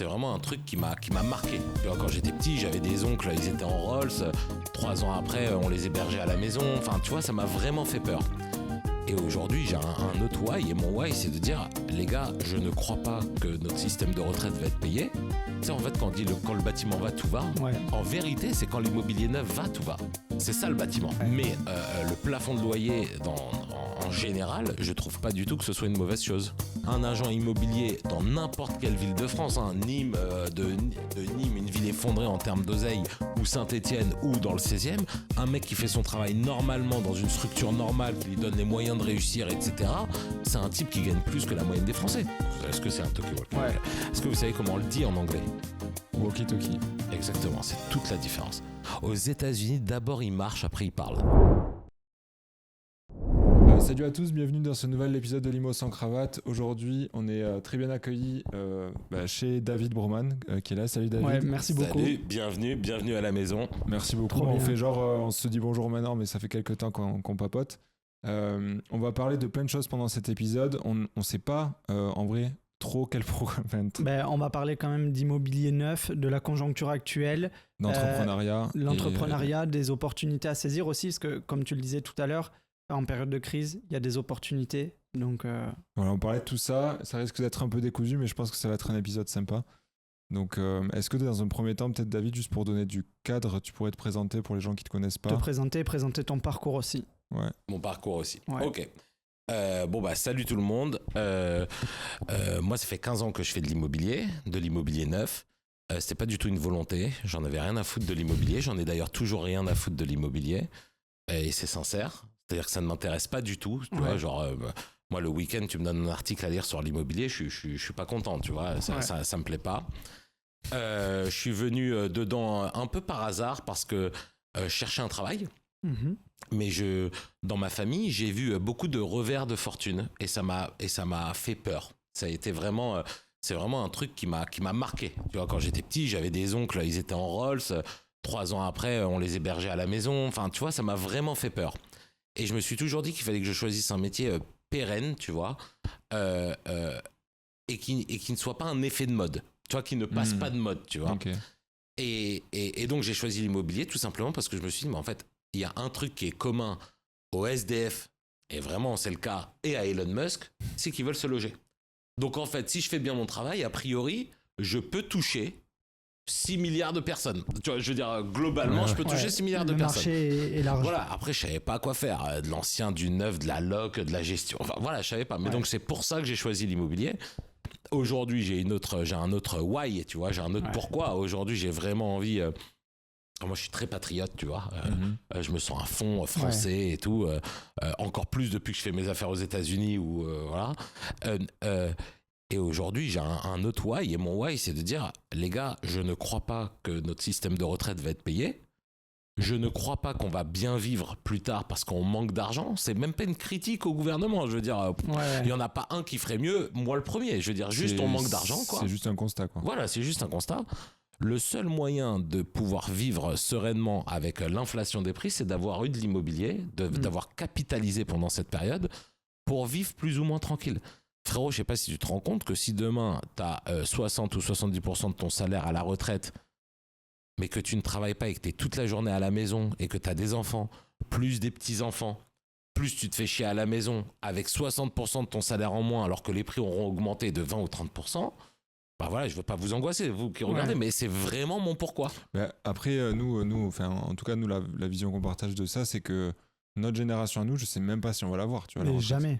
c'est vraiment un truc qui m'a marqué. Tu vois, quand j'étais petit, j'avais des oncles, ils étaient en Rolls. 3 ans après, on les hébergeait à la maison. Enfin, tu vois, ça m'a vraiment fait peur. Et aujourd'hui, j'ai un autre why, et mon why, c'est de dire, les gars, je ne crois pas que notre système de retraite va être payé. Tu sais, en fait, quand on dit quand le bâtiment va, tout va, Ouais. en vérité, c'est quand l'immobilier neuf va, tout va. C'est ça le bâtiment. Mais le plafond de loyer, en général, je trouve pas du tout que ce soit une mauvaise chose. Un agent immobilier dans n'importe quelle ville de France, Nîmes, de Nîmes, une ville effondrée en termes d'oseille, ou Saint-Étienne, ou dans le 16e, un mec qui fait son travail normalement dans une structure normale, qui lui donne les moyens de réussir, etc., c'est un type qui gagne plus que la moyenne des Français. Est-ce que c'est un talkie-walkie ? Ouais. Est-ce que vous savez comment on le dit en anglais ? Walkie-talkie. Exactement, c'est toute la différence. Aux États-Unis, d'abord ils marchent, après ils parlent. Salut à tous, bienvenue dans ce nouvel épisode de Limo sans cravate. Aujourd'hui, on est très bien accueillis chez David Broman qui est là. Salut David. Ouais, merci beaucoup. Salut, bienvenue à la maison. Merci beaucoup. Trop On bien. fait genre, on se dit bonjour maintenant, mais ça fait quelques temps qu'on papote. On va parler de plein de choses pendant cet épisode. On sait pas, en vrai, trop quel programme. On va parler quand même d'immobilier neuf, de la conjoncture actuelle, D'entrepreneuriat. l'entrepreneuriat, des opportunités à saisir aussi, parce que comme tu le disais tout à l'heure, en période de crise, il y a des opportunités. Donc, Voilà, on parlait de tout ça. Ça risque d'être un peu décousu, mais je pense que ça va être un épisode sympa. Donc, est-ce que dans un premier temps, peut-être David, juste pour donner du cadre, tu pourrais te présenter pour les gens qui te connaissent pas. te présenter ton parcours aussi. Ouais. Mon parcours aussi. Ouais. Ok. Salut tout le monde. Moi, ça fait 15 ans que je fais de l'immobilier neuf. C'était pas du tout une volonté. J'en avais rien à foutre de l'immobilier. J'en ai d'ailleurs toujours rien à foutre de l'immobilier. Et c'est sincère. C'est-à-dire que ça ne m'intéresse pas du tout. Tu vois, genre, moi, le week-end, tu me donnes un article à lire sur l'immobilier, je suis pas content, tu vois. Ça me plaît pas. Je suis venu dedans un peu par hasard parce que je cherchais un travail. Mhm. Mais dans ma famille, j'ai vu beaucoup de revers de fortune et ça m'a fait peur. Ça a été vraiment, c'est vraiment un truc qui m'a marqué. Tu vois, quand j'étais petit, j'avais des oncles, ils étaient en Rolls. 3 ans après, on les hébergeait à la maison. Enfin, tu vois, ça m'a vraiment fait peur. Et je me suis toujours dit qu'il fallait que je choisisse un métier pérenne, tu vois, et qui ne soit pas un effet de mode. Tu vois, qui ne passe pas de mode, tu vois. Okay. Et donc, j'ai choisi l'immobilier tout simplement parce que je me suis dit, mais en fait, il y a un truc qui est commun au SDF, et vraiment c'est le cas, et à Elon Musk, c'est qu'ils veulent se loger. Donc en fait, si je fais bien mon travail, a priori, je peux toucher 6 milliards de personnes. Tu vois, je veux dire, globalement, je peux toucher 6 milliards de personnes. Le marché est large. Voilà, après, je savais pas quoi faire. De l'ancien, du neuf, de la loc, de la gestion. Enfin, voilà, je savais pas. Mais donc, c'est pour ça que j'ai choisi l'immobilier. Aujourd'hui, j'ai un autre why, tu vois, j'ai un autre pourquoi. Aujourd'hui, j'ai vraiment envie... Moi, je suis très patriote, tu vois. Je me sens à fond français et tout. Encore plus depuis que je fais mes affaires aux États-Unis. Voilà. Et aujourd'hui, j'ai un autre why. Et mon why, c'est de dire, les gars, je ne crois pas que notre système de retraite va être payé. Je ne crois pas qu'on va bien vivre plus tard parce qu'on manque d'argent. C'est même pas une critique au gouvernement. Je veux dire, il y en a pas un qui ferait mieux. Moi, le premier. Je veux dire, juste on manque d'argent, quoi. C'est juste un constat, quoi. Voilà, c'est juste un constat. Le seul moyen de pouvoir vivre sereinement avec l'inflation des prix, c'est d'avoir eu de l'immobilier, d'avoir capitalisé pendant cette période pour vivre plus ou moins tranquille. Frérot, je sais pas si tu te rends compte que si demain, tu as 60 ou 70% de ton salaire à la retraite, mais que tu ne travailles pas et que tu es toute la journée à la maison et que tu as des enfants, plus des petits-enfants, plus tu te fais chier à la maison avec 60% de ton salaire en moins alors que les prix auront augmenté de 20 ou 30%, bah voilà, je veux pas vous angoisser, vous qui regardez, mais c'est vraiment mon pourquoi. Bah après, nous, enfin, en tout cas, nous, la vision qu'on partage de ça, c'est que notre génération à nous, je sais même pas si on va l'avoir, tu vois. Mais jamais.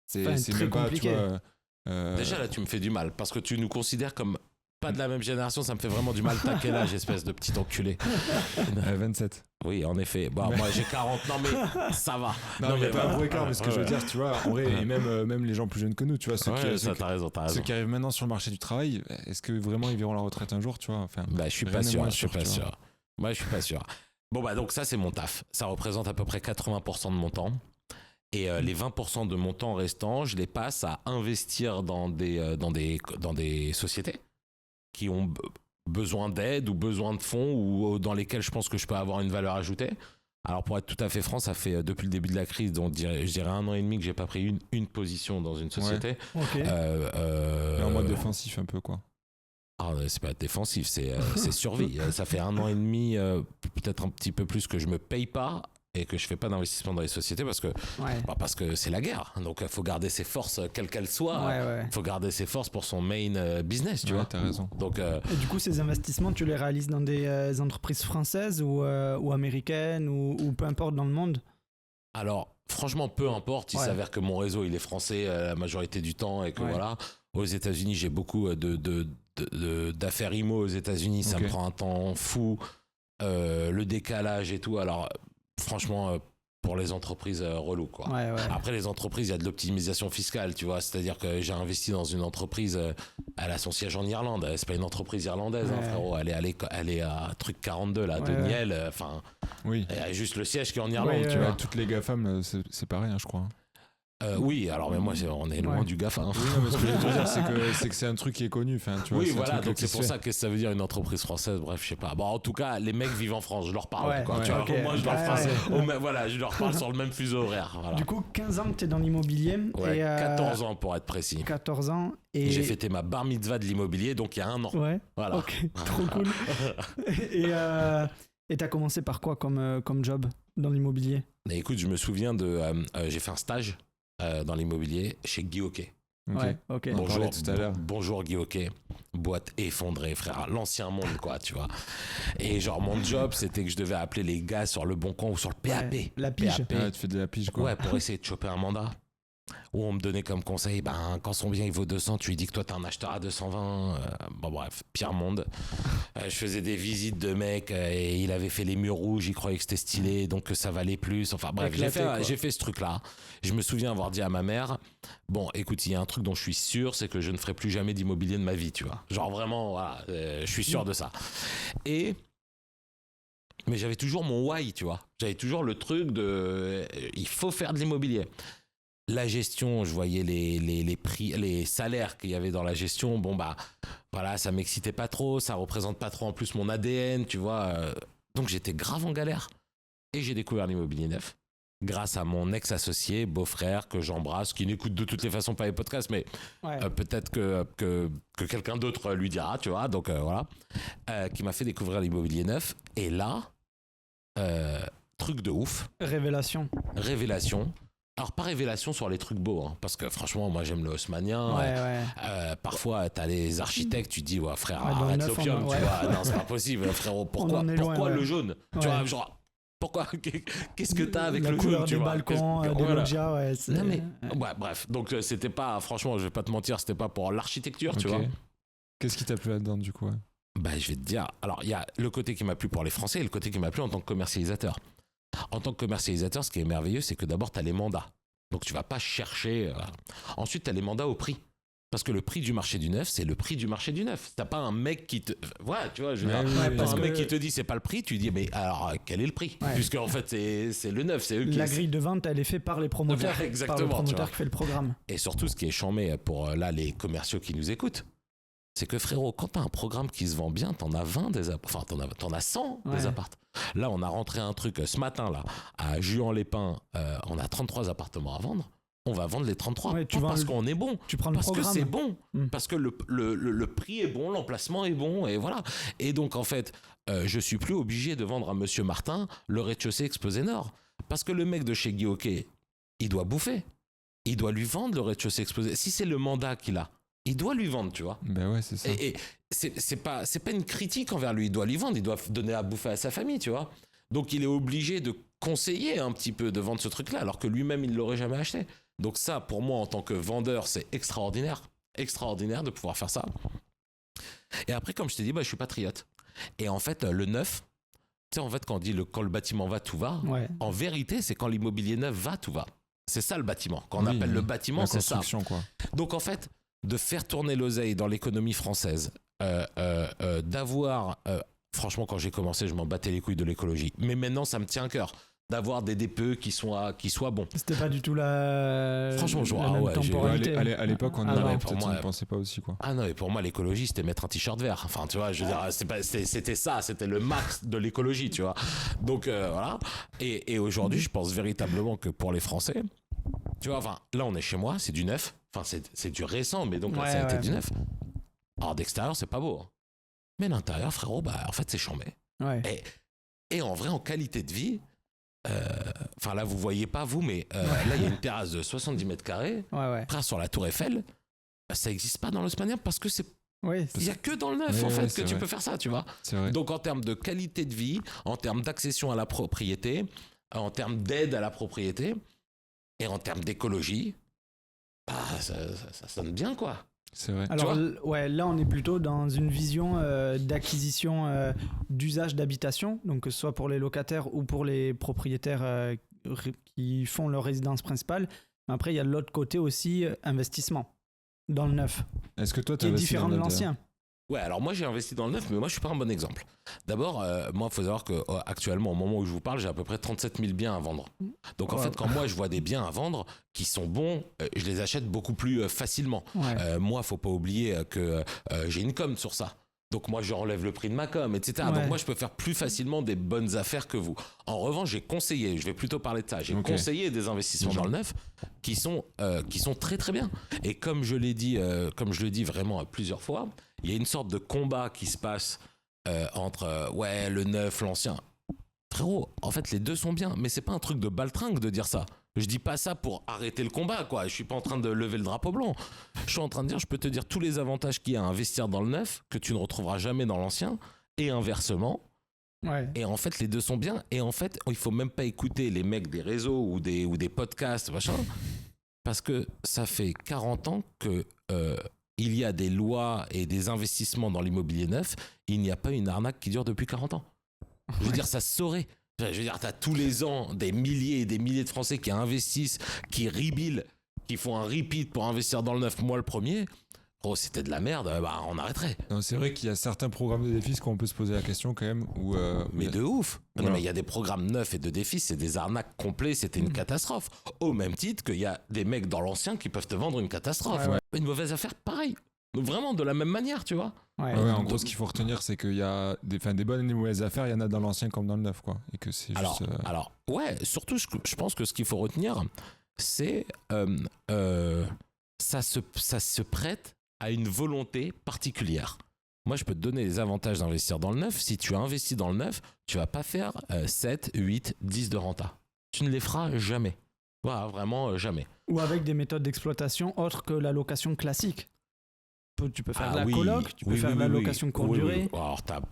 C'est très même pas, compliqué. tu vois. Déjà là, tu me fais du mal parce que tu nous considères comme pas de la même génération, ça me fait vraiment du mal. T'as quel âge, espèce de petit enculé? 27. Oui, en effet. Bon, moi j'ai 40, non mais ça va. Non, mais pas un gros écart, mais ce que je veux dire, tu vois, en vrai, et même les gens plus jeunes que nous, tu vois, t'as raison. Ceux qui arrivent maintenant sur le marché du travail, est-ce que vraiment ils verront la retraite un jour, tu vois, enfin, je suis pas sûr. Moi, je suis pas sûr. Bon, bah, donc ça, c'est mon taf. Ça représente à peu près 80% de mon temps. Et les 20% de mon temps restant, je les passe à investir dans des sociétés qui ont besoin d'aide ou besoin de fonds ou dans lesquels je pense que je peux avoir une valeur ajoutée. Alors pour être tout à fait franc, ça fait depuis le début de la crise, donc je dirais 1 an et demi que j'ai pas pris une position dans une société. Okay. Mais en mode défensif un peu, quoi. Ah, c'est pas défensif, c'est survie. Ça fait 1 an et demi, peut-être un petit peu plus, que je me paye pas et que je fais pas d'investissement dans les sociétés parce que c'est la guerre. Donc il faut garder ses forces, quelles qu'elles soient. Il faut garder ses forces pour son main business, tu vois. T'as raison. Donc, et du coup, ces investissements, tu les réalises dans des entreprises françaises ou américaines ou peu importe dans le monde? Alors, franchement, peu importe. Il s'avère que mon réseau, il est français la majorité du temps et que voilà. Aux États-Unis, j'ai beaucoup d'affaires IMO aux États-Unis. Ça me prend un temps fou. Le décalage et tout. Alors, franchement, pour les entreprises, relou, quoi. Après, les entreprises, il y a de l'optimisation fiscale, tu vois. C'est-à-dire que j'ai investi dans une entreprise, elle a son siège en Irlande. C'est pas une entreprise irlandaise, frérot. Elle est à truc 42, là, de Niel. Enfin, il y a juste le siège qui est en Irlande, tu vois. Toutes les GAFAM, c'est pareil, hein, je crois. Oui, alors mais moi on est loin du GAFA. Hein. Oui, non, mais ce que je veux dire, c'est que c'est un truc qui est connu. Enfin, tu vois, oui, voilà, donc c'est pour ça que ça veut dire une entreprise française. Bref, je sais pas. Bon, en tout cas, les mecs vivent en France, je leur parle. Tu vois, moi je leur parle. Voilà, je leur parle sur le même fuseau horaire. Voilà. Du coup, 15 ans que tu es dans l'immobilier. Et 14 ans pour être précis. 14 ans. Et j'ai fêté ma bar mitzvah de l'immobilier, donc il y a 1 an. Ouais. Voilà. Ok, trop cool. Et t'as commencé par quoi comme job dans l'immobilier? Écoute, je me souviens j'ai fait un stage dans l'immobilier chez Guy Hockey. Bonjour, tout à l'heure. Bonjour Guy Hockey. Boîte effondrée, frère. L'ancien monde, quoi, tu vois. Et genre, mon job, c'était que je devais appeler les gars sur le Bon Coin ou sur le PAP. La pige. Tu fais de la pige, quoi. Ouais, pour essayer de choper un mandat. Où on me donnait comme conseil, quand son bien il vaut 200, tu lui dis que toi t'es un acheteur à 220. Bon bref, pire monde. Je faisais des visites de mecs et il avait fait les murs rouges, il croyait que c'était stylé, donc que ça valait plus. Enfin bref, j'ai fait ce truc-là. Je me souviens avoir dit à ma mère, bon écoute, il y a un truc dont je suis sûr, c'est que je ne ferai plus jamais d'immobilier de ma vie, tu vois. Genre vraiment, voilà, je suis sûr de ça. Mais j'avais toujours mon why, tu vois. J'avais toujours le truc il faut faire de l'immobilier. La gestion, je voyais les prix, les salaires qu'il y avait dans la gestion. Bon, voilà, ça m'excitait pas trop. Ça représente pas trop en plus mon ADN, tu vois. Donc, j'étais grave en galère. Et j'ai découvert l'immobilier neuf grâce à mon ex-associé, beau-frère, que j'embrasse, qui n'écoute de toutes les façons pas les podcasts, mais peut-être que quelqu'un d'autre lui dira, tu vois. Donc, voilà. Qui m'a fait découvrir l'immobilier neuf. Et là, truc de ouf. Révélation. Alors, pas révélation sur les trucs beaux, hein, parce que franchement, moi j'aime le haussmannien. Parfois, t'as les architectes, tu te dis, frère, arrête l'opium, tu vois. Non, c'est pas possible, frérot. Pourquoi le jaune? Tu vois, genre, pourquoi? Qu'est-ce que t'as avec le jaune, tu vois? La couleur des balcons, des loggias, non, mais, bref, donc c'était pas, franchement, je vais pas te mentir, c'était pas pour l'architecture, tu vois. Qu'est-ce qui t'a plu là-dedans, du coup? Je vais te dire, alors, il y a le côté qui m'a plu pour les Français et le côté qui m'a plu en tant que commercialisateur. En tant que commercialisateur, ce qui est merveilleux, c'est que d'abord, tu as les mandats. Donc, tu vas pas chercher. Ensuite, tu as les mandats au prix. Parce que le prix du marché du neuf, c'est le prix du marché du neuf. T'as pas un mec qui te... Ouais, tu vois, je veux dire, un mec qui te dit c'est pas le prix, tu dis mais alors quel est le prix? Puisque en fait, c'est le neuf, c'est eux qui... La grille de vente, elle est faite par les promoteurs. Exactement. Par le promoteur qui fait le programme. Et surtout, ce qui est chambé pour les commerciaux qui nous écoutent, c'est que frérot, quand t'as un programme qui se vend bien, t'en as 20 des apparts. Enfin, t'en as 100 des apparts. Là, on a rentré un truc ce matin, là, à Juan-les-Pins, on a 33 appartements à vendre. On va vendre les 33. Parce qu'on est bon. Tu prends le programme. Parce que c'est bon. Parce que le prix est bon, l'emplacement est bon, et voilà. Et donc, en fait, je suis plus obligé de vendre à Monsieur Martin le rez-de-chaussée exposé nord. Parce que le mec de chez Guy Hockey, il doit bouffer. Il doit lui vendre le rez-de-chaussée exposé. Si c'est le mandat qu'il a, il doit lui vendre, tu vois. Ben ouais, c'est ça. Et c'est pas une critique envers lui. Il doit lui vendre, il doit donner à bouffer à sa famille, tu vois. Donc il est obligé de conseiller un petit peu de vendre ce truc-là, alors que lui-même il l'aurait jamais acheté. Donc ça, pour moi, en tant que vendeur, c'est extraordinaire de pouvoir faire ça. Et après, comme je t'ai dit, je suis patriote. Et en fait, le neuf, tu sais, en fait, quand on dit quand le bâtiment va, tout va. En vérité, c'est quand l'immobilier neuf va, tout va. C'est ça le bâtiment. Quand on appelle le bâtiment, c'est ça. Quoi. Donc en fait, de faire tourner l'oseille dans l'économie française, d'avoir... franchement, quand j'ai commencé, je m'en battais les couilles de l'écologie. Mais maintenant, ça me tient à cœur d'avoir des DPE qui soient bons. C'était pas du tout la... Franchement, temporalité. À l'époque, on ne pensait pas aussi, quoi. Ah non, et pour moi, l'écologie, c'était mettre un t-shirt vert. Enfin, tu vois, je veux dire, c'était ça, c'était le max de l'écologie, tu vois. Donc, voilà. Et aujourd'hui, je pense véritablement que pour les Français, tu vois, enfin, là, on est chez moi, c'est du neuf. Enfin, c'est du récent, mais donc là, ça a été du neuf. Alors, d'extérieur, c'est pas beau. Mais l'intérieur, frérot, en fait, c'est chambé. Ouais. Et en vrai, en qualité de vie, enfin là, vous voyez pas, vous, mais là, il y a une terrasse de 70 mètres carrés. Frère, sur la Tour Eiffel, ça n'existe pas dans l'Haussmanien parce que il n'y a que dans le neuf, en fait, que tu peux faire ça, tu vois. Donc, en termes de qualité de vie, en termes d'accession à la propriété, en termes d'aide à la propriété, et en termes d'écologie, ça sonne bien, quoi. C'est vrai. Alors, là, on est plutôt dans une vision d'acquisition d'usage d'habitation, donc que ce soit pour les locataires ou pour les propriétaires qui font leur résidence principale. Mais après, il y a de l'autre côté aussi investissement dans le neuf. Est-ce que toi, tu as investi différent de l'ancien? Ouais, alors moi j'ai investi dans le neuf, mais moi je suis pas un bon exemple. D'abord, moi il faut savoir que actuellement, au moment où je vous parle, j'ai à peu près 37 000 biens à vendre. Donc en fait, quand moi je vois des biens à vendre qui sont bons, je les achète beaucoup plus facilement. Moi, faut pas oublier que j'ai une com sur ça. Donc moi, je relève le prix de ma com, etc. Donc moi, je peux faire plus facilement des bonnes affaires que vous. En revanche, j'ai conseillé, je vais plutôt parler de ça, j'ai conseillé des investissements dans le neuf qui sont très très bien. Et comme je l'ai dit, comme je le dis vraiment plusieurs fois, il y a une sorte de combat qui se passe entre le neuf, l'ancien. Frérot, en fait, les deux sont bien, mais c'est pas un truc de baltringue de dire ça. Je dis pas ça pour arrêter le combat, quoi. Je suis pas en train de lever le drapeau blanc. Je suis en train de dire, je peux te dire tous les avantages qu'il y a à investir dans le neuf que tu ne retrouveras jamais dans l'ancien, et inversement. Et en fait, les deux sont bien. Et en fait, il faut même pas écouter les mecs des réseaux ou des podcasts, machin, parce que ça fait 40 ans que il y a des lois et des investissements dans l'immobilier neuf. Il n'y a pas une arnaque qui dure depuis 40 ans. Je veux dire, ça se saurait. Je veux dire, t'as tous les ans des milliers et des milliers de Français qui investissent, qui rebillent, qui font un repeat pour investir dans le neuf. Moi, le premier, c'était de la merde, on arrêterait. Non, c'est vrai qu'il y a certains programmes de défis qu'on peut se poser la question quand même. Mais de ouf. Voilà. Non, mais il y a des programmes neufs et de défis, c'est des arnaques complets, c'était une catastrophe. Au même titre qu'il y a des mecs dans l'ancien qui peuvent te vendre une catastrophe. Une mauvaise affaire, pareil. Donc vraiment de la même manière, tu vois. En gros, ce qu'il faut retenir, c'est qu'il y a des bonnes et des mauvaises affaires, il y en a dans l'ancien comme dans le neuf, quoi. Et que c'est alors, surtout, je pense que ce qu'il faut retenir, c'est ça se prête à une volonté particulière. Moi, je peux te donner les avantages d'investir dans le neuf. Si tu investis dans le neuf, tu vas pas faire 7, 8, 10 de renta. Tu ne les feras jamais. Voilà, vraiment jamais. Ou avec des méthodes d'exploitation autres que la location classique. Tu peux faire de la coloc, tu peux faire de la location courte durée. Alors, t'as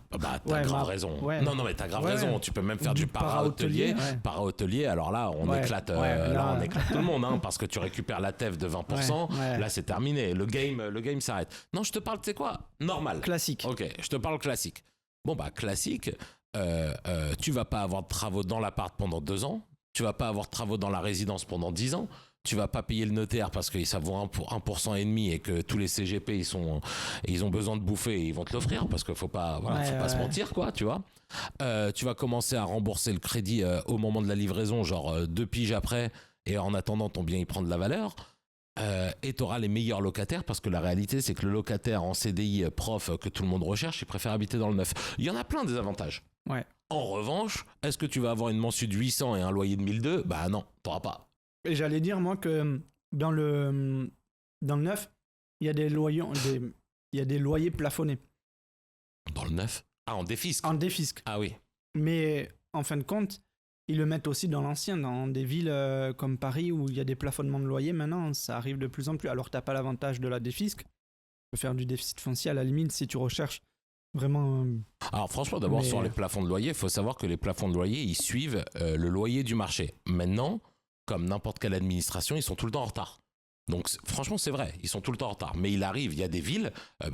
grave raison. Non, mais t'as grave raison. Tu peux même faire du para-hôtelier. Para-hôtelier, alors là, on éclate on éclate tout le monde, hein, parce que tu récupères la TEF de 20%. Là, c'est terminé. Le game s'arrête. Non, je te parle, tu sais quoi? Normal. Classique. Ok, je te parle classique. Bon, classique, tu vas pas avoir de travaux dans l'appart pendant 2 ans. Tu vas pas avoir de travaux dans la résidence pendant 10 ans. Tu vas pas payer le notaire parce que ça vaut 1% et demi et que tous les CGP ils ont besoin de bouffer et ils vont te l'offrir parce qu'il faut pas se mentir, quoi, tu vois. Tu vas commencer à rembourser le crédit au moment de la livraison, genre 2 piges après, et en attendant ton bien il prend de la valeur. Et tu auras les meilleurs locataires parce que la réalité c'est que le locataire en CDI prof que tout le monde recherche, il préfère habiter dans le neuf. Il y en a plein des avantages. En revanche, est-ce que tu vas avoir une mensuelle de 800 et un loyer de 1002? Non, t'auras pas. Et j'allais dire, moi, que dans le neuf, il y a des loyers plafonnés. Dans le neuf? Ah, en défisque? En défisque. Ah oui. Mais en fin de compte, ils le mettent aussi dans l'ancien, dans des villes comme Paris où il y a des plafonnements de loyers. Maintenant, ça arrive de plus en plus. Alors, tu n'as pas l'avantage de la défisque. Tu peux faire du déficit foncier à la limite si tu recherches vraiment. Alors franchement, d'abord sur les plafonds de loyer, il faut savoir que les plafonds de loyer, ils suivent le loyer du marché. Maintenant, comme n'importe quelle administration, ils sont tout le temps en retard. Donc franchement, c'est vrai, ils sont tout le temps en retard. Mais il arrive, il y a des villes,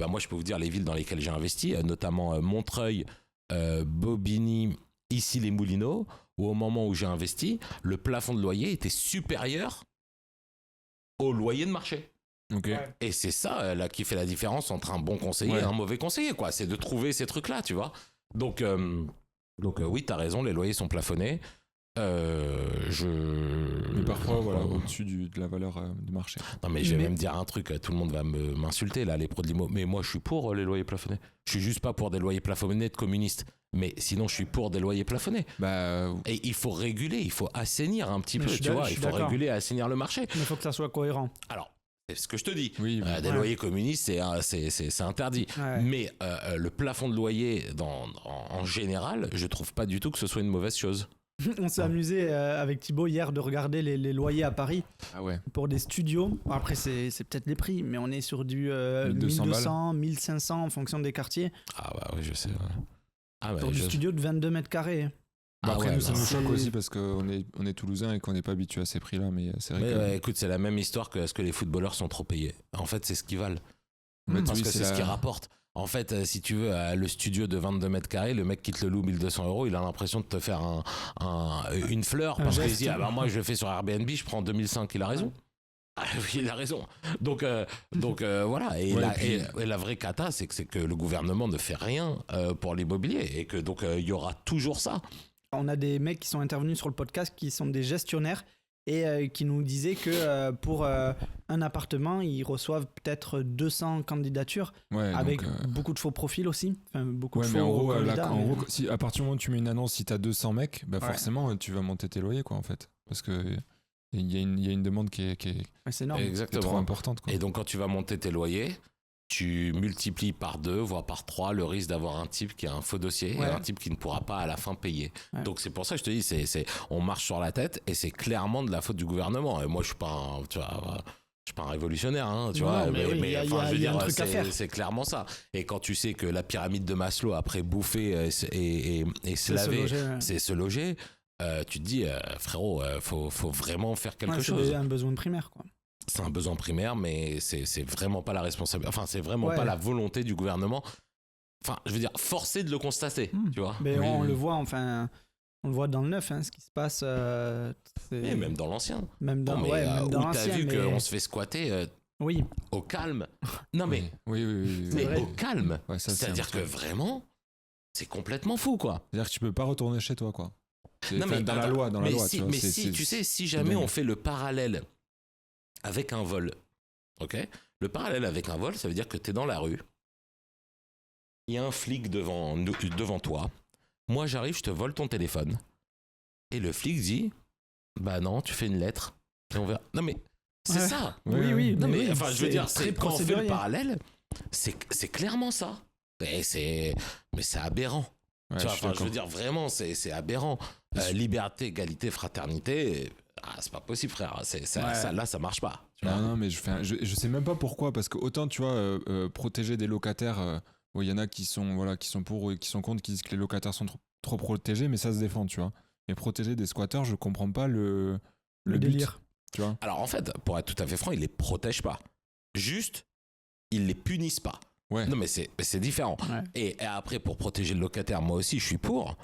moi je peux vous dire les villes dans lesquelles j'ai investi, notamment Montreuil, Bobigny, ici les Moulineaux, où au moment où j'ai investi, le plafond de loyer était supérieur au loyer de marché. Et c'est ça là qui fait la différence entre un bon conseiller et un mauvais conseiller, quoi. C'est de trouver ces trucs-là, tu vois. Donc oui, t'as raison, les loyers sont plafonnés. Mais parfois, au-dessus de la valeur du marché. Non, mais je vais même dire un truc, tout le monde va m'insulter, là, les pros de l'immo. Mais moi, je suis pour les loyers plafonnés. Je suis juste pas pour des loyers plafonnés de communistes. Mais sinon, je suis pour des loyers plafonnés. Et il faut réguler, il faut assainir un petit peu, tu vois. Il faut réguler et assainir le marché. Mais il faut que ça soit cohérent. Alors, C'est ce que je te dis. Oui, Des loyers communistes, c'est interdit. Ouais. Mais le plafond de loyer, en général, je trouve pas du tout que ce soit une mauvaise chose. On s'est amusé avec Thibaut hier de regarder les loyers à Paris Ah ouais. pour des studios. Bon, après, c'est peut-être les prix, mais on est sur du 1200 1200, 1500 en fonction des quartiers. Ah bah oui, je sais. Ouais. Ah Pour du studio de 22 mètres carrés. Bah après, nous, ça nous c'est- choque aussi parce qu'on est toulousains et qu'on n'est pas habitué à ces prix-là, mais c'est vrai Mais que. ouais, écoute, c'est la même histoire que est-ce que les footballeurs sont trop payés. En fait, c'est ce qu'ils valent. Mais Parce oui, que c'est ce qu'ils rapportent. En fait, si tu veux, le studio de 22 mètres carrés, le mec qui te le loue 1200 €, il a l'impression de te faire une fleur Un parce qu'il geste. se dit, ah bah moi je le fais sur Airbnb, je prends 2005, il a raison. Ah oui, il a raison. Donc voilà. Et, Ouais, et la vraie cata, c'est que le gouvernement ne fait rien pour l'immobilier et que donc il y aura toujours ça. On a des mecs qui sont intervenus sur le podcast qui sont des gestionnaires et qui nous disaient que pour un appartement, ils reçoivent peut-être 200 candidatures Ouais, avec donc, beaucoup de faux profils aussi. Enfin, beaucoup ouais, de mais faux en gros, candidats. en gros, si, à partir du moment où tu mets une annonce, si t'as 200 mecs, bah Ouais. forcément, tu vas monter tes loyers, quoi, en fait. Parce que il y a une demande qui est Ouais, c'est énorme. trop Exactement. importante, quoi. Et donc quand tu vas monter tes loyers, tu multiplies par 2, voire par 3 le risque d'avoir un type qui a un faux dossier Ouais. et un type qui ne pourra pas à la fin payer. Ouais. Donc c'est pour ça que je te dis, on marche sur la tête et c'est clairement de la faute du gouvernement. Et moi je suis pas un révolutionnaire, hein, tu Non, vois, non, mais oui, il y a- enfin, je veux il y a un dire, truc à faire. c'est clairement ça. Et quand tu sais que la pyramide de Maslow après bouffer et se C'est se laver, loger, ouais. c'est se loger, tu te dis frérot, faut vraiment faire quelque Ouais, chose. c'est un besoin primaire, quoi. C'est un besoin primaire, mais c'est vraiment pas la responsabilité. Enfin, c'est vraiment Ouais. pas la volonté du gouvernement. Enfin, je veux dire, forcé de le constater, tu vois. Mais Oui, on oui. le voit, enfin, on le voit dans le neuf, hein, ce qui se passe. C'est- Et même dans l'ancien. même dans, Non, mais ouais, même dans où t'as l'ancien. vu mais- qu'on se fait squatter Oui, au calme. Non, mais, Oui. mais vrai. au calme. Ouais, ça, c'est C'est-à-dire un que truc. vraiment, c'est complètement fou, quoi. C'est-à-dire que tu peux pas retourner chez toi, quoi. Non, mais dans la attends, loi, mais tu vois. si, tu sais, si jamais dingue. on fait le parallèle avec un vol, ok? Le parallèle avec un vol, ça veut dire que t'es dans la rue, il y a un flic devant toi, moi j'arrive, je te vole ton téléphone, et le flic dit, bah non, tu fais une lettre, et on verra. Non mais, c'est Ouais. ça. Ouais, oui. Non mais, oui, enfin, je veux dire, très c'est quand on fait le procédurier. parallèle, c'est clairement ça. Mais c'est aberrant. Ouais, Tu vois, je suis enfin, je veux d'accord. dire, vraiment, c'est aberrant. Liberté, égalité, fraternité, c'est pas possible, frère. Ça, là, ça marche pas. Tu vois. Non, mais je sais même pas pourquoi, parce que autant, tu vois, protéger des locataires, il y en a qui sont pour et qui sont contre, qui disent que les locataires sont trop protégés, mais ça se défend, tu vois. Mais protéger des squatteurs, je comprends pas le but, délire. tu vois. Alors, en fait, pour être tout à fait franc, ils les protègent pas. Juste, ils les punissent pas. Ouais. Non, mais c'est différent. Ouais. Et après, pour protéger le locataire, moi aussi, je suis pour.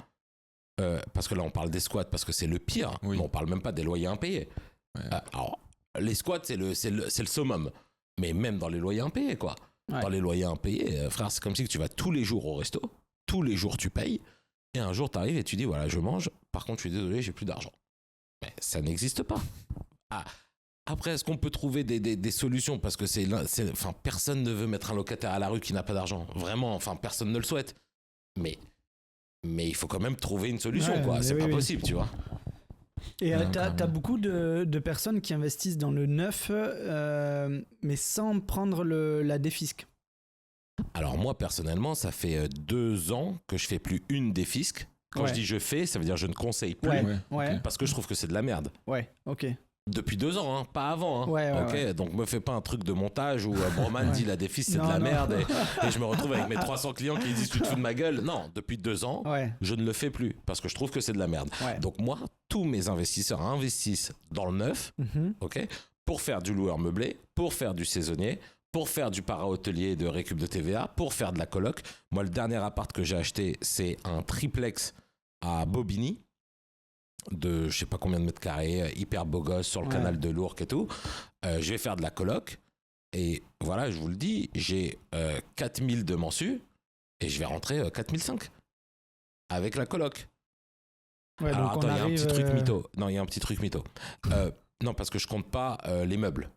Parce que là, on parle des squats parce que c'est le pire. Oui. Mais on parle même pas des loyers impayés. Ouais. Alors, les squats, c'est le summum. Mais même dans les loyers impayés, quoi. Ouais. Dans les loyers impayés, frère, c'est comme si tu vas tous les jours au resto, tous les jours tu payes, et un jour tu arrives et tu dis voilà, je mange, par contre, je suis désolé, j'ai plus d'argent. Mais ça n'existe pas. Ah. Après, est-ce qu'on peut trouver des solutions? Parce que enfin, personne ne veut mettre un locataire à la rue qui n'a pas d'argent. Vraiment, enfin, personne ne le souhaite. Mais il faut quand même trouver une solution, Ouais, quoi. mais C'est oui, pas oui. possible, tu vois. Et Non, t'as clairement. beaucoup de personnes qui investissent dans le neuf, mais sans prendre la défisque. Alors moi, personnellement, ça fait 2 ans que je fais plus une défisque. Quand Ouais. je dis je fais, ça veut dire je ne conseille plus. Ouais. Parce que je trouve que c'est de la merde. Ouais, ok. Depuis 2 ans, hein, pas avant. Hein. Ouais, ok, ouais. donc me fais pas un truc de montage où Broman dit la défisque c'est Non, de la non. merde et je me retrouve avec mes 300 clients qui disent tu te fous de ma gueule. Non, depuis 2 ans, Ouais, je ne le fais plus parce que je trouve que c'est de la merde. ouais. Donc moi, tous mes investisseurs investissent dans le neuf, Mhm. ok, pour faire du loueur meublé, pour faire du saisonnier, pour faire du para-hôtelier de récup de TVA, pour faire de la coloc. Moi, le dernier appart que j'ai acheté, c'est un triplex à Bobigny de je sais pas combien de mètres carrés, hyper beau gosse sur le Ouais. canal de l'Ourcq et tout. Je vais faire de la coloc et voilà, je vous le dis, j'ai 4000 de mensu et je vais rentrer 4005 avec la coloc. Ouais, Alors donc attends, on il y a un arrive, petit truc mytho. Non, il y a un petit truc mytho. Non, parce que je compte pas les meubles.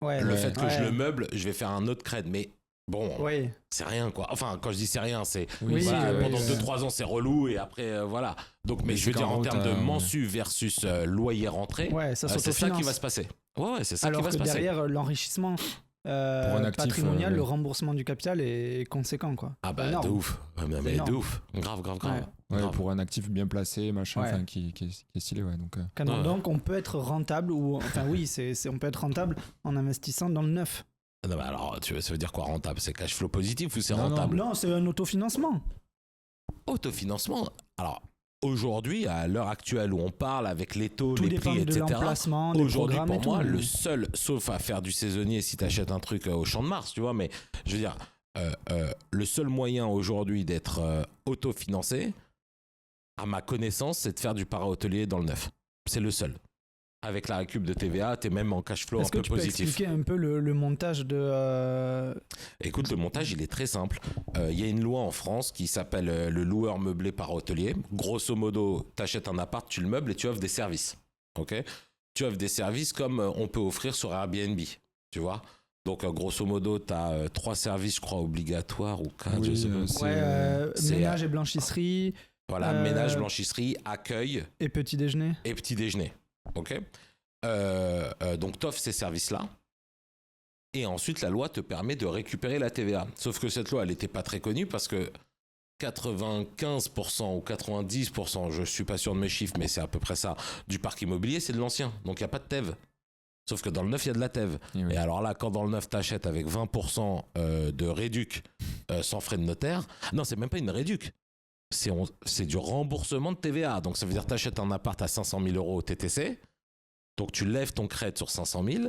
Ouais, Le Ouais. fait que ouais. je le meuble, je vais faire un autre cred. Mais Bon, Oui. c'est rien quoi. Enfin, quand je dis c'est rien, c'est Oui, voilà, oui, pendant oui. 2-3 ans c'est relou et après voilà. Donc, mais je veux c'est dire en quand termes de t'as- mensu versus loyer rentré, Ouais, ça c'est ça s'autofinance. qui va se passer. Ouais, c'est ça Alors qui va que se passer. derrière, l'enrichissement Pour un actif, patrimonial, ouais. le remboursement du capital est conséquent, quoi. Ah bah Énorme. de ouf. Ouais, mais C'est de énorme. ouf. Grave. Ouais. Ouais, Grave. pour un actif bien placé, machin, Ouais. enfin, qui est stylé, ouais. Donc, Canon. Ouais. Donc on peut être rentable, ou enfin oui, on peut être rentable en investissant dans le neuf. Non, mais alors, ça veut dire quoi rentable? C'est cash flow positif ou c'est Non, non. rentable? Non, c'est un autofinancement. Autofinancement. Alors, aujourd'hui, à l'heure actuelle où on parle avec les taux, Tout les dépend prix, de etc. l'emplacement, des Aujourd'hui, programmes pour et moi, tout. le seul, sauf à faire du saisonnier si tu achètes un truc au Champ de Mars, tu vois, mais je veux dire, le seul moyen aujourd'hui d'être autofinancé, à ma connaissance, c'est de faire du para-hôtelier dans le neuf. C'est le seul. Avec la récup de TVA, tu es même en cash flow un Est-ce que peu tu peux positif. expliquer un peu le montage de... Écoute, le montage, il est très simple. Il y a une loi en France qui s'appelle le loueur meublé par hôtelier. Grosso modo, tu achètes un appart, tu le meubles et tu offres des services. Ok ? Tu offres des services comme on peut offrir sur Airbnb. Tu vois ? Donc, grosso modo, tu as 3 services, je crois, obligatoires ou 4, oui, je sais pas. c'est, ménage et blanchisserie Voilà, ménage, blanchisserie, accueil et petit déjeuner. et petit déjeuner. Ok ? Donc, tu offres ces services-là. Et ensuite, la loi te permet de récupérer la TVA. Sauf que cette loi, elle n'était pas très connue parce que 95% ou 90%, je ne suis pas sûr de mes chiffres, mais c'est à peu près ça, du parc immobilier, c'est de l'ancien. Donc, il n'y a pas de TEV. Sauf que dans le neuf, il y a de la TEV. Et oui. Et alors là, quand dans le neuf, tu achètes avec 20% de réduc sans frais de notaire, non, c'est même pas une réduc. C'est du remboursement de TVA. Donc, ça veut dire que tu achètes un appart à 500 000 euros au TTC. Donc, tu lèves ton crédit sur 500 000.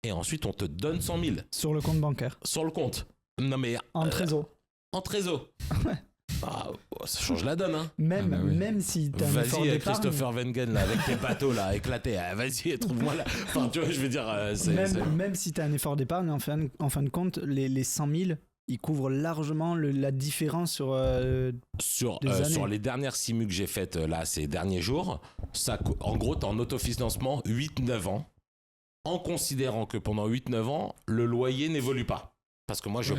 Et ensuite, on te donne 100 000 Sur le compte bancaire. sur le compte. Non, mais En trésor. en trésor. Ah, ça change la donne, hein. Même, Ah bah oui. même si tu as un effort Vas-y, d'épargne. Christopher Wengen, là, avec tes bateaux, là, éclatés. Ah, vas-y, trouve-moi là. Enfin, tu vois, je veux dire, Même si tu as un effort d'épargne, en fin de compte, les 100 000, ils couvrent largement la différence sur... sur des années. les dernières simus que j'ai faites, là, ces derniers jours, en gros, t'es en autofinancement 8-9 ans, en considérant que pendant 8-9 ans, le loyer n'évolue pas. Parce que moi, je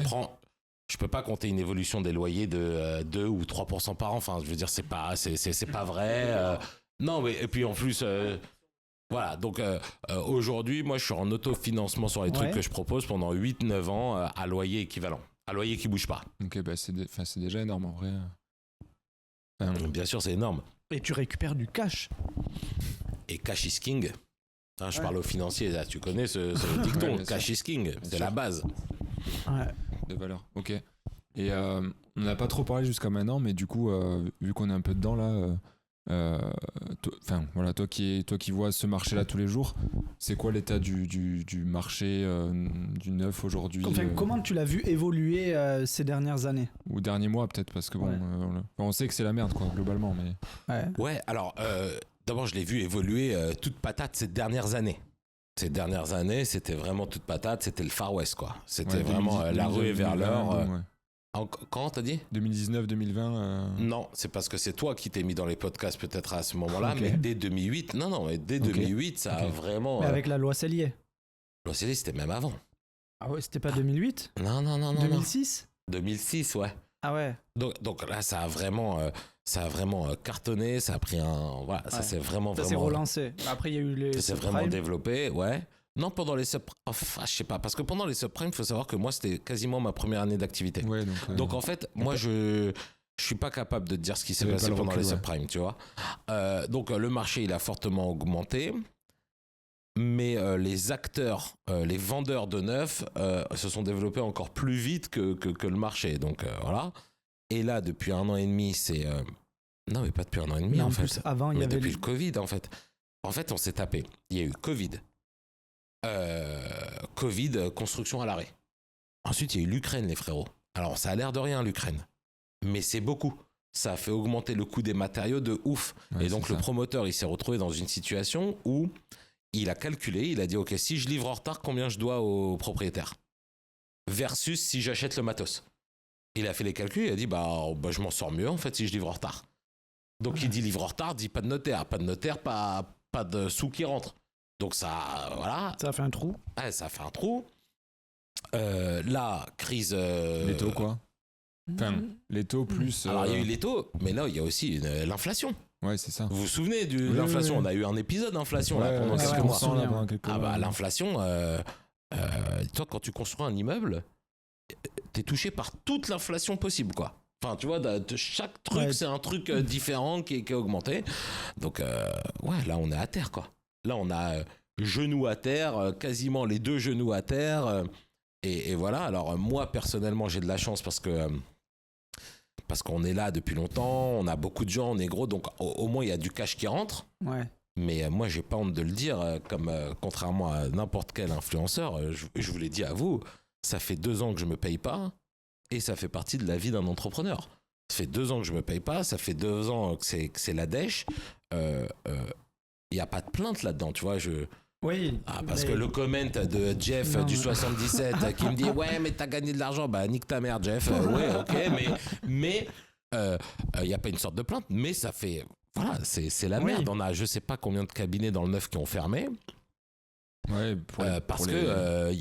peux pas compter une évolution des loyers de 2 ou 3% par an. Enfin, je veux dire, c'est pas vrai. Non, mais et puis en plus, voilà. Donc aujourd'hui, moi, je suis en autofinancement sur les trucs que je propose pendant 8-9 ans à loyer équivalent, à loyer qui bouge pas. Ok, bah c'est déjà énorme en vrai. Bien sûr, c'est énorme. Et tu récupères du cash. Et cash is king. Hein, je Ouais. parle aux financiers, là, tu connais ce dicton, Ouais, bien cash is king, c'est sûr. la base. Ouais. De valeur, ok. Et on n'a pas trop parlé jusqu'à maintenant, mais du coup, vu qu'on est un peu dedans là, toi qui vois ce marché-là tous les jours, c'est quoi l'état du marché du neuf aujourd'hui Enfin, comment tu l'as vu évoluer ces dernières années? ou dernier mois peut-être, parce que bon, Ouais. on sait que c'est la merde quoi, globalement, mais Ouais. Ouais, alors d'abord je l'ai vu évoluer toute patate ces dernières années. Ces dernières années, c'était vraiment toute patate, c'était le Far West quoi. C'était ouais, vraiment 2010, la rue vers 2020, l'heure. ouais. Quand t'as dit 2019, 2020. Non, c'est parce que c'est toi qui t'es mis dans les podcasts peut-être à ce moment-là, Ok. mais dès 2008, mais dès Ok. 2008, ça a Ok. vraiment... Mais avec la loi Cellier. Los Angeles, c'était même avant. Ah ouais, c'était pas 2008? Non. 2006? 2006, ouais. Ah ouais. Donc là, ça a vraiment cartonné, ça a pris un... Voilà, ça Ouais. s'est vraiment... Ça s'est relancé. Après, il y a eu les Ça s'est vraiment subprimes. développé, ouais. Non, pendant les subprimes... Enfin, je sais pas, parce que pendant les subprimes, il faut savoir que moi, c'était quasiment ma première année d'activité. Ouais, Donc en fait, moi, je suis pas capable de te dire ce qui s'est T'avais passé pas le pendant recul, les ouais. subprimes, tu vois. Donc le marché, il a fortement augmenté. Mais les acteurs, les vendeurs de neuf se sont développés encore plus vite que le marché. Donc voilà. Et là, depuis 1 an et demi, c'est... Non, mais pas depuis 1 an et demi, Mais en en fait. plus, avant, il y Mais avait depuis le Covid, en fait. En fait, on s'est tapé. Il y a eu Covid. Covid, construction à l'arrêt. Ensuite, il y a eu l'Ukraine, les frérots. Alors, ça a l'air de rien, l'Ukraine. Mais c'est beaucoup. Ça a fait augmenter le coût des matériaux de ouf. Ouais, et donc, c'est le ça. promoteur, il s'est retrouvé dans une situation où il a calculé, il a dit, OK, si je livre en retard, combien je dois au propriétaire? Versus si j'achète le matos. Il a fait les calculs, il a dit, bah je m'en sors mieux, en fait, si je livre en retard. Donc, Ouais. il dit livre en retard, dit pas de notaire. Pas de notaire, pas de sous qui rentrent. Donc, ça, voilà. Ça a fait un trou. Ouais, ça fait un trou. La crise. Les taux, quoi. Enfin, les taux plus. Alors, il y a eu les taux, mais là, il y a aussi l'inflation. Ouais, c'est ça. Vous vous souvenez de l'inflation? Oui. On a eu un épisode d'inflation là, pendant ouais, quelques on mois. s'en souvient. Ah bah, l'inflation, toi, quand tu construis un immeuble, t'es touché par toute l'inflation possible, quoi. Enfin, tu vois, de chaque truc, c'est un truc différent qui est augmenté. Donc, ouais, là, on est à terre, quoi. Là, on a genoux à terre, quasiment les 2 genoux à terre. Et voilà. Alors, moi, personnellement, j'ai de la chance parce qu'on est là depuis longtemps, on a beaucoup de gens, on est gros, donc au moins, il y a du cash qui rentre. Ouais. Mais moi, j'ai pas honte de le dire, comme contrairement à n'importe quel influenceur, je vous l'ai dit à vous, ça fait 2 ans que je me paye pas. Et ça fait partie de la vie d'un entrepreneur. Ça fait 2 ans que je me paye pas, ça fait 2 ans que c'est la dèche. Il n'y a pas de plainte là-dedans, tu vois. Oui. Parce que le comment de Jeff du 77 qui me dit ouais, mais t'as gagné de l'argent, bah nique ta mère, Jeff. Ouais, ok, mais il n'y a pas une sorte de plainte, mais ça fait. Voilà, c'est la merde. On a je sais pas combien de cabinets dans le 9 qui ont fermé. Ouais, parce que.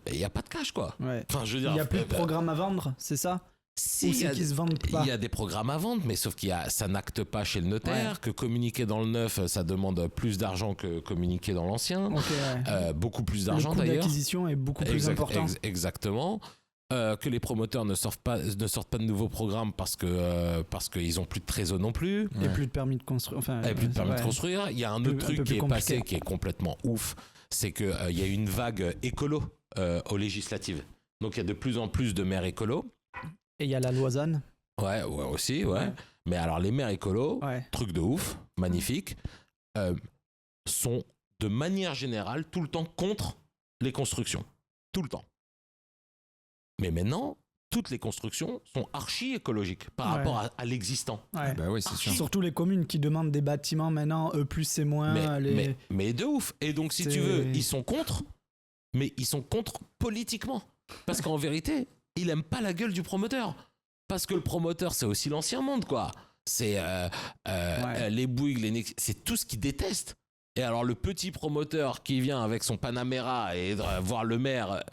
Il n'y a pas de cash, quoi. Ouais. Enfin, je veux dire, il n'y a plus de programme à vendre, c'est ça? Si, Ou c'est qu'ils se vendent pas? Il y a des programmes à vendre, mais sauf ça n'acte pas chez le notaire, que communiquer dans le neuf, ça demande plus d'argent que communiquer dans l'ancien. Okay, beaucoup plus d'argent, d'ailleurs. Le coût d'ailleurs. d'acquisition est beaucoup plus important. Exactement. Que les promoteurs ne sortent pas de nouveaux programmes parce qu'ils ont plus de trésor non plus. Et plus de permis de construire. Et plus de permis de construire. Il y a un autre truc qui est passé qui est complètement ouf, c'est qu'il y a une vague écolo aux législatives. Donc il y a de plus en plus de maires écolos. Et il y a la Lausanne. Ouais, aussi, ouais. Mais alors les maires écolos, truc de ouf, magnifique, sont de manière générale tout le temps contre les constructions. Tout le temps. Mais maintenant, toutes les constructions sont archi écologiques par rapport à l'existant. Ouais. Bah ouais, c'est sûr. Surtout les communes qui demandent des bâtiments maintenant, E+, c'est moins. Mais de ouf. Et donc, si tu veux, ils sont contre, mais ils sont contre politiquement. Parce qu'en vérité, ils n'aiment pas la gueule du promoteur. Parce que le promoteur, c'est aussi l'ancien monde, quoi. C'est les Bouygues, c'est tout ce qu'ils détestent. Et alors, le petit promoteur qui vient avec son Panamera et voir le maire,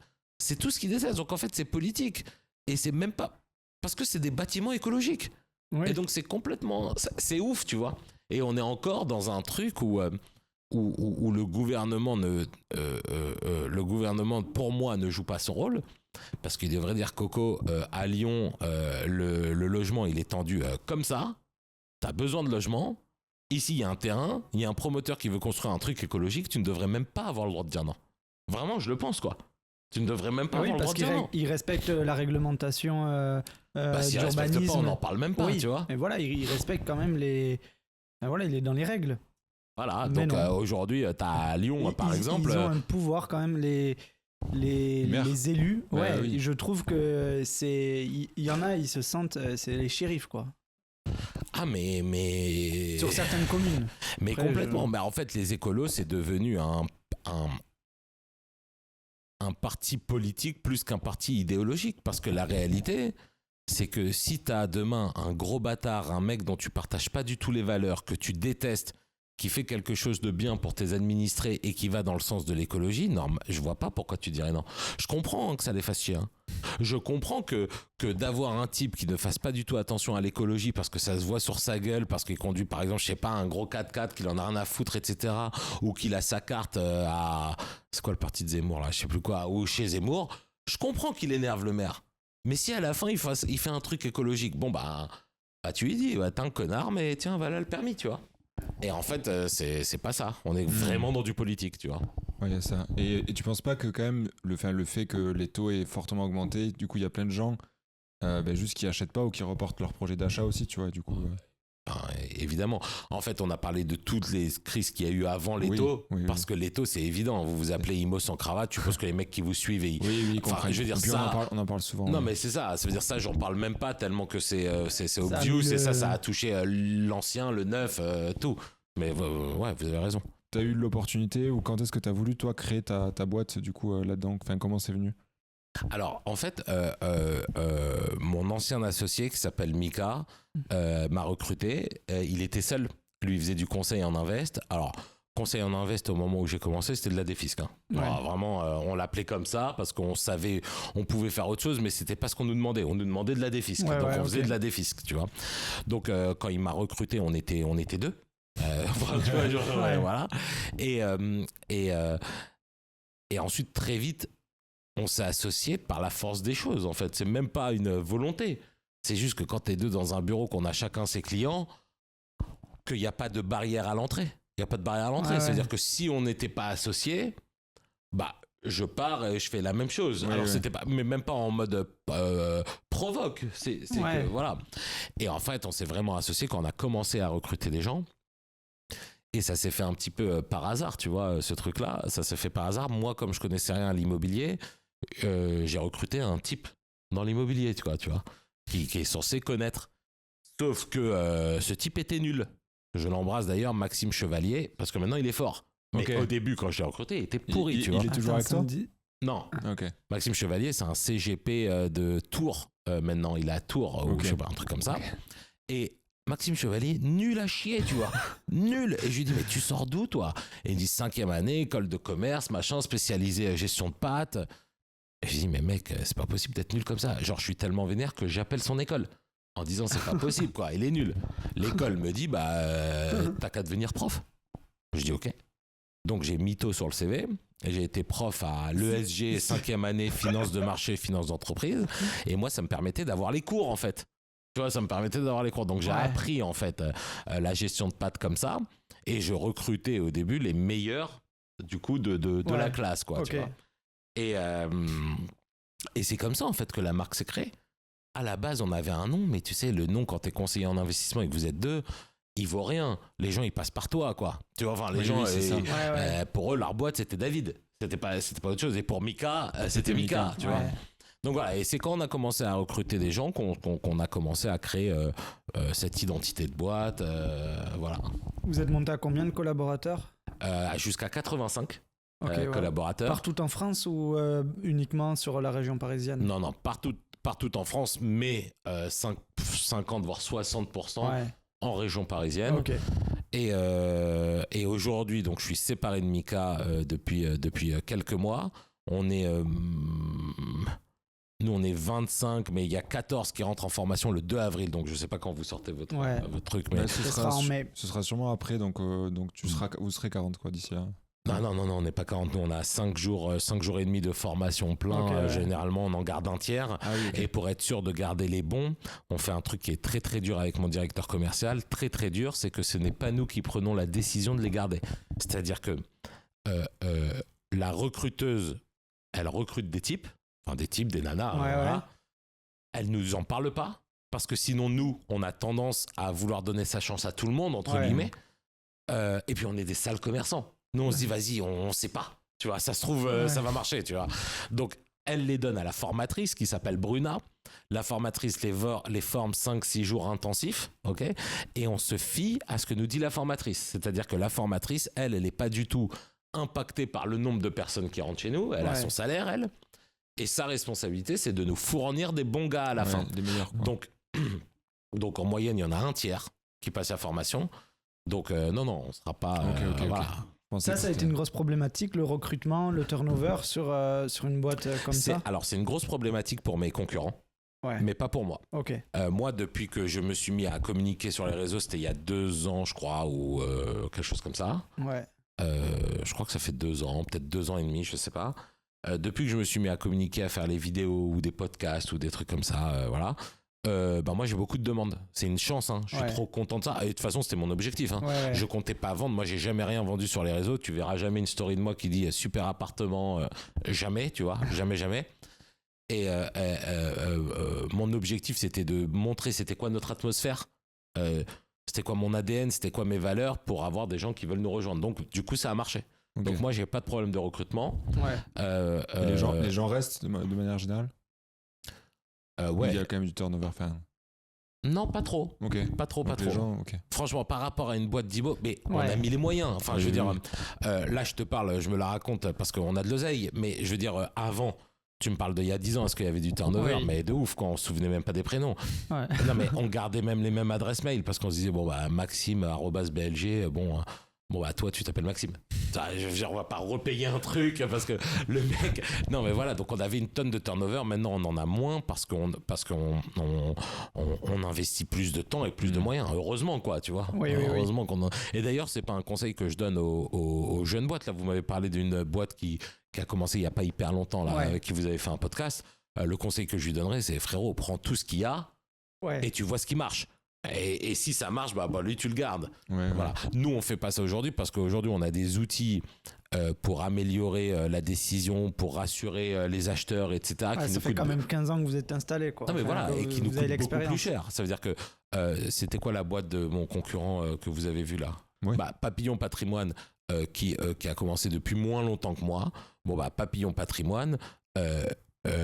c'est tout ce qu'ils détestent. Donc, en fait, c'est politique. Et c'est même pas... Parce que c'est des bâtiments écologiques. Et donc, c'est complètement... C'est ouf, tu vois. Et on est encore dans un truc où le gouvernement, le gouvernement, pour moi, ne joue pas son rôle. Parce qu'il devrait dire, Coco, à Lyon, le logement, il est tendu comme ça. T'as besoin de logement. Ici, il y a un terrain. Il y a un promoteur qui veut construire un truc écologique. Tu ne devrais même pas avoir le droit de dire non. Vraiment, je le pense, quoi. Tu ne devrais même pas avoir le droit de dire non. Il respecte la réglementation s'il respecte pas, on n'en parle même pas, tu vois. Et voilà, il respecte quand même les... Voilà, il est dans les règles. Voilà, donc aujourd'hui, tu as à Lyon, par exemple... Ils ont un pouvoir quand même, les élus. Ouais, je trouve que c'est... Il y en a, ils se sentent... C'est les shérifs, quoi. Ah, mais... Sur certaines communes. Mais après, complètement. Mais en fait, les écolos, c'est devenu un parti politique plus qu'un parti idéologique. Parce que la réalité, c'est que si tu as demain un gros bâtard, un mec dont tu partages pas du tout les valeurs, que tu détestes, qui fait quelque chose de bien pour tes administrés et qui va dans le sens de l'écologie, je vois pas pourquoi tu dirais non. Je comprends que ça les fasse chier. Hein. Je comprends que d'avoir un type qui ne fasse pas du tout attention à l'écologie parce que ça se voit sur sa gueule, parce qu'il conduit par exemple, je sais pas, un gros 4x4 qu'il en a rien à foutre, etc. Ou qu'il a sa carte à... C'est quoi le parti de Zemmour là? Je sais plus quoi. Ou chez Zemmour. Je comprends qu'il énerve le maire. Mais si à la fin il fait un truc écologique, bon bah tu lui dis, t'es un connard, mais tiens, voilà le permis, tu vois. Et en fait, c'est pas ça. On est vraiment dans du politique, tu vois. Ouais, il y a ça. Et tu penses pas que quand même, le fait que les taux aient fortement augmenté, du coup, il y a plein de gens juste qui achètent pas ou qui reportent leur projet d'achat aussi, tu vois, du coup... Évidemment. En fait, on a parlé de toutes les crises qu'il y a eu avant les taux, parce que les taux, c'est évident. Vous vous appelez Imo sans cravate, je suppose que les mecs qui vous suivent... je veux dire, ça... on en parle souvent. Non, mais c'est ça. Ça veut dire ça, j'en parle même pas tellement que c'est obvious. Et ça a touché l'ancien, le neuf, tout. Mais ouais, vous avez raison. T'as eu l'opportunité ou quand est-ce que t'as voulu, toi, créer ta boîte, du coup, là-dedans? Enfin, comment c'est venu? Alors, en fait, mon ancien associé qui s'appelle Mika m'a recruté. Il était seul. Lui, il faisait du conseil en invest. Alors, Conseil en Invest, au moment où j'ai commencé, c'était de la défisque. Hein. Ouais. Alors, vraiment, on l'appelait comme ça parce qu'on savait, on pouvait faire autre chose, mais c'était pas ce qu'on nous demandait. On nous demandait de la défisque. Ouais, donc ouais, on faisait ok. de la défisque, tu vois. Donc quand il m'a recruté, on était deux. Enfin, tu vois, Ouais. voilà. Et ensuite, très vite, on s'est associés par la force des choses. En fait, c'est même pas une volonté. C'est juste que quand t'es deux dans un bureau, qu'on a chacun ses clients, qu'il n'y a pas de barrière à l'entrée. Il n'y a pas de barrière à l'entrée. Ouais, C'est-à-dire que si on n'était pas associés, bah, je pars et je fais la même chose. Ouais, Alors, ouais. c'était pas, mais même pas en mode provoque. C'est Ouais. que, voilà. Et en fait, on s'est vraiment associés quand on a commencé à recruter des gens. Et ça s'est fait un petit peu par hasard, tu vois, ce truc-là. Ça s'est fait par hasard. Moi, comme je connaissais rien à l'immobilier, j'ai recruté un type dans l'immobilier, tu vois, qui est censé connaître. Sauf que ce type était nul. Je l'embrasse d'ailleurs, Maxime Chevalier, parce que maintenant il est fort. Mais Ok. au début, quand je l'ai recruté, il était pourri, tu vois. Il est toujours avec ça me toi dit- Non, Ok. Maxime Chevalier, c'est un CGP de Tours. Maintenant, il est à Tours, ou Ok. je sais pas, un truc comme ça. Et Maxime Chevalier, nul à chier, tu vois. Nul. Et je lui dis, mais tu sors d'où, toi? Et il me dit, 5e année, école de commerce, machin, spécialisé gestion de pâtes. Et je lui dis, mais mec, c'est pas possible d'être nul comme ça. Genre, je suis tellement vénère que j'appelle son école. En disant, c'est pas possible, quoi. Il est nul. L'école me dit, t'as qu'à devenir prof. Je dis, ok. Donc, j'ai mytho sur le CV. Et j'ai été prof à l'ESG, 5e année, finance de marché, finance d'entreprise. Et moi, ça me permettait d'avoir les cours, en fait. Tu vois, ça me permettait d'avoir les cours. Donc, j'ai Ouais. appris, en fait, la gestion de pâtes comme ça. Et je recrutais au début les meilleurs, du coup, de Ouais. la classe, quoi. Ok. Tu vois. Et c'est comme ça, en fait, que la marque s'est créée. À la base, on avait un nom, mais tu sais, le nom, quand t'es conseiller en investissement et que vous êtes deux, il vaut rien. Les gens, ils passent par toi, quoi. Tu vois, enfin, les Oui, gens, oui, c'est ça. Ouais. pour eux, leur boîte, c'était David. C'était pas autre chose. Et pour Mika, c'était Mika, tu vois. Ouais. Donc voilà, et c'est quand on a commencé à recruter des gens qu'on a commencé à créer cette identité de boîte, voilà. Vous êtes monté à combien de collaborateurs? Jusqu'à 85 Ok, ouais. collaborateurs. Partout en France ou uniquement sur la région parisienne? Non, partout en France, mais 50 voire 60% Ouais. en région parisienne. Ok. Et aujourd'hui, donc je suis séparé de Mika depuis quelques mois. On est nous on est 25, mais il y a 14 qui rentrent en formation le 2 avril, donc je sais pas quand vous sortez votre truc, mais Bah, Ce sera en mai. Ce sera sûrement après, donc vous serez 40 quoi d'ici là. non, on n'est pas 40, nous on a 5 jours et demi de formation plein. Ok, ouais. Généralement on en garde un tiers. Ah oui, ok. Et pour être sûr de garder les bons, on fait un truc qui est très très dur avec mon directeur commercial. Très très dur, c'est que ce n'est pas nous qui prenons la décision de les garder. C'est-à-dire que la recruteuse, elle recrute des types, des nanas, Ouais, voilà. ouais. Elle nous en parle pas, parce que sinon nous, on a tendance à vouloir donner sa chance à tout le monde, entre Ouais. guillemets. Et puis on est des sales commerçants. Nous, on se dit, vas-y, on sait pas. Tu vois, ça se trouve, Ouais. ça va marcher, tu vois. Donc, elle les donne à la formatrice qui s'appelle Bruna. La formatrice les forme 5-6 jours intensifs, ok. Et on se fie à ce que nous dit la formatrice. C'est-à-dire que la formatrice, elle n'est pas du tout impactée par le nombre de personnes qui rentrent chez nous. Elle a Ouais. son salaire, elle. Et sa responsabilité, c'est de nous fournir des bons gars à la Ouais, fin. les meilleurs quoi. Donc en moyenne, il y en a un tiers qui passe la formation. Donc non, on ne sera pas... Ok. voilà. Je pensais que Ça a été c'était- une grosse problématique, le recrutement, le turnover sur une boîte comme ça. Alors c'est une grosse problématique pour mes concurrents, Ouais. mais pas pour moi. Ok. Moi, depuis que je me suis mis à communiquer sur les réseaux, c'était il y a 2 ans, je crois, ou quelque chose comme ça. Ouais. Je crois que ça fait 2 ans, peut-être 2 ans et demi, je sais pas. Depuis que je me suis mis à communiquer, à faire les vidéos ou des podcasts ou des trucs comme ça, voilà. Moi, j'ai beaucoup de demandes. C'est une chance, hein. Je suis Ouais. trop content de ça. Et de toute façon, c'était mon objectif. Hein. Ouais. Je comptais pas vendre. Moi, j'ai jamais rien vendu sur les réseaux. Tu verras jamais une story de moi qui dit super appartement. Jamais, tu vois. Jamais. Et mon objectif, c'était de montrer c'était quoi notre atmosphère. C'était quoi mon ADN, c'était quoi mes valeurs pour avoir des gens qui veulent nous rejoindre. Donc, du coup, ça a marché. Ok. Donc, moi, j'ai pas de problème de recrutement. Ouais. Et les gens restent de manière générale. Ouais. Il y a quand même du turnover. Enfin, Non, pas trop. ok. Pas trop. Donc les gens, ok. Franchement, par rapport à une boîte d'IMO, mais on Ouais. a mis les moyens. Enfin, Oui, je veux dire, oui. là, je te parle, je me la raconte parce qu'on a de l'oseille. Mais je veux dire, avant, tu me parles d'il y a 10 ans, est-ce qu'il y avait du turnover? Oui. Mais de ouf, quand on se souvenait même pas des prénoms. Ouais. Non, mais on gardait même les mêmes adresses mail parce qu'on se disait, bon, bah, Maxime, @BLG, bon, Bon, bah, toi, tu t'appelles Maxime. Je veux dire, on va pas repayer un truc parce que le mec. Non, mais voilà, donc on avait une tonne de turnover. Maintenant, on en a moins parce qu'on investit plus de temps et plus de moyens. Heureusement, quoi, tu vois. Oui, Heureusement qu'on a... Et d'ailleurs, c'est pas un conseil que je donne aux jeunes boîtes. Là, vous m'avez parlé d'une boîte qui a commencé il y a pas hyper longtemps, là, avec qui vous avez fait un podcast. Le conseil que je lui donnerais, c'est frérot, prends tout ce qu'il y a et tu vois ce qui marche. Et si ça marche, bah lui tu le gardes. Voilà. Nous on fait pas ça aujourd'hui parce qu'aujourd'hui on a des outils pour améliorer la décision, pour rassurer les acheteurs, etc. Ça fait quand même 15 ans que vous êtes installé, quoi. Non mais voilà, et qui nous coûte beaucoup plus cher. Ça veut dire que c'était quoi la boîte de mon concurrent que vous avez vu là? Papillon Patrimoine qui a commencé depuis moins longtemps que moi. Papillon Patrimoine.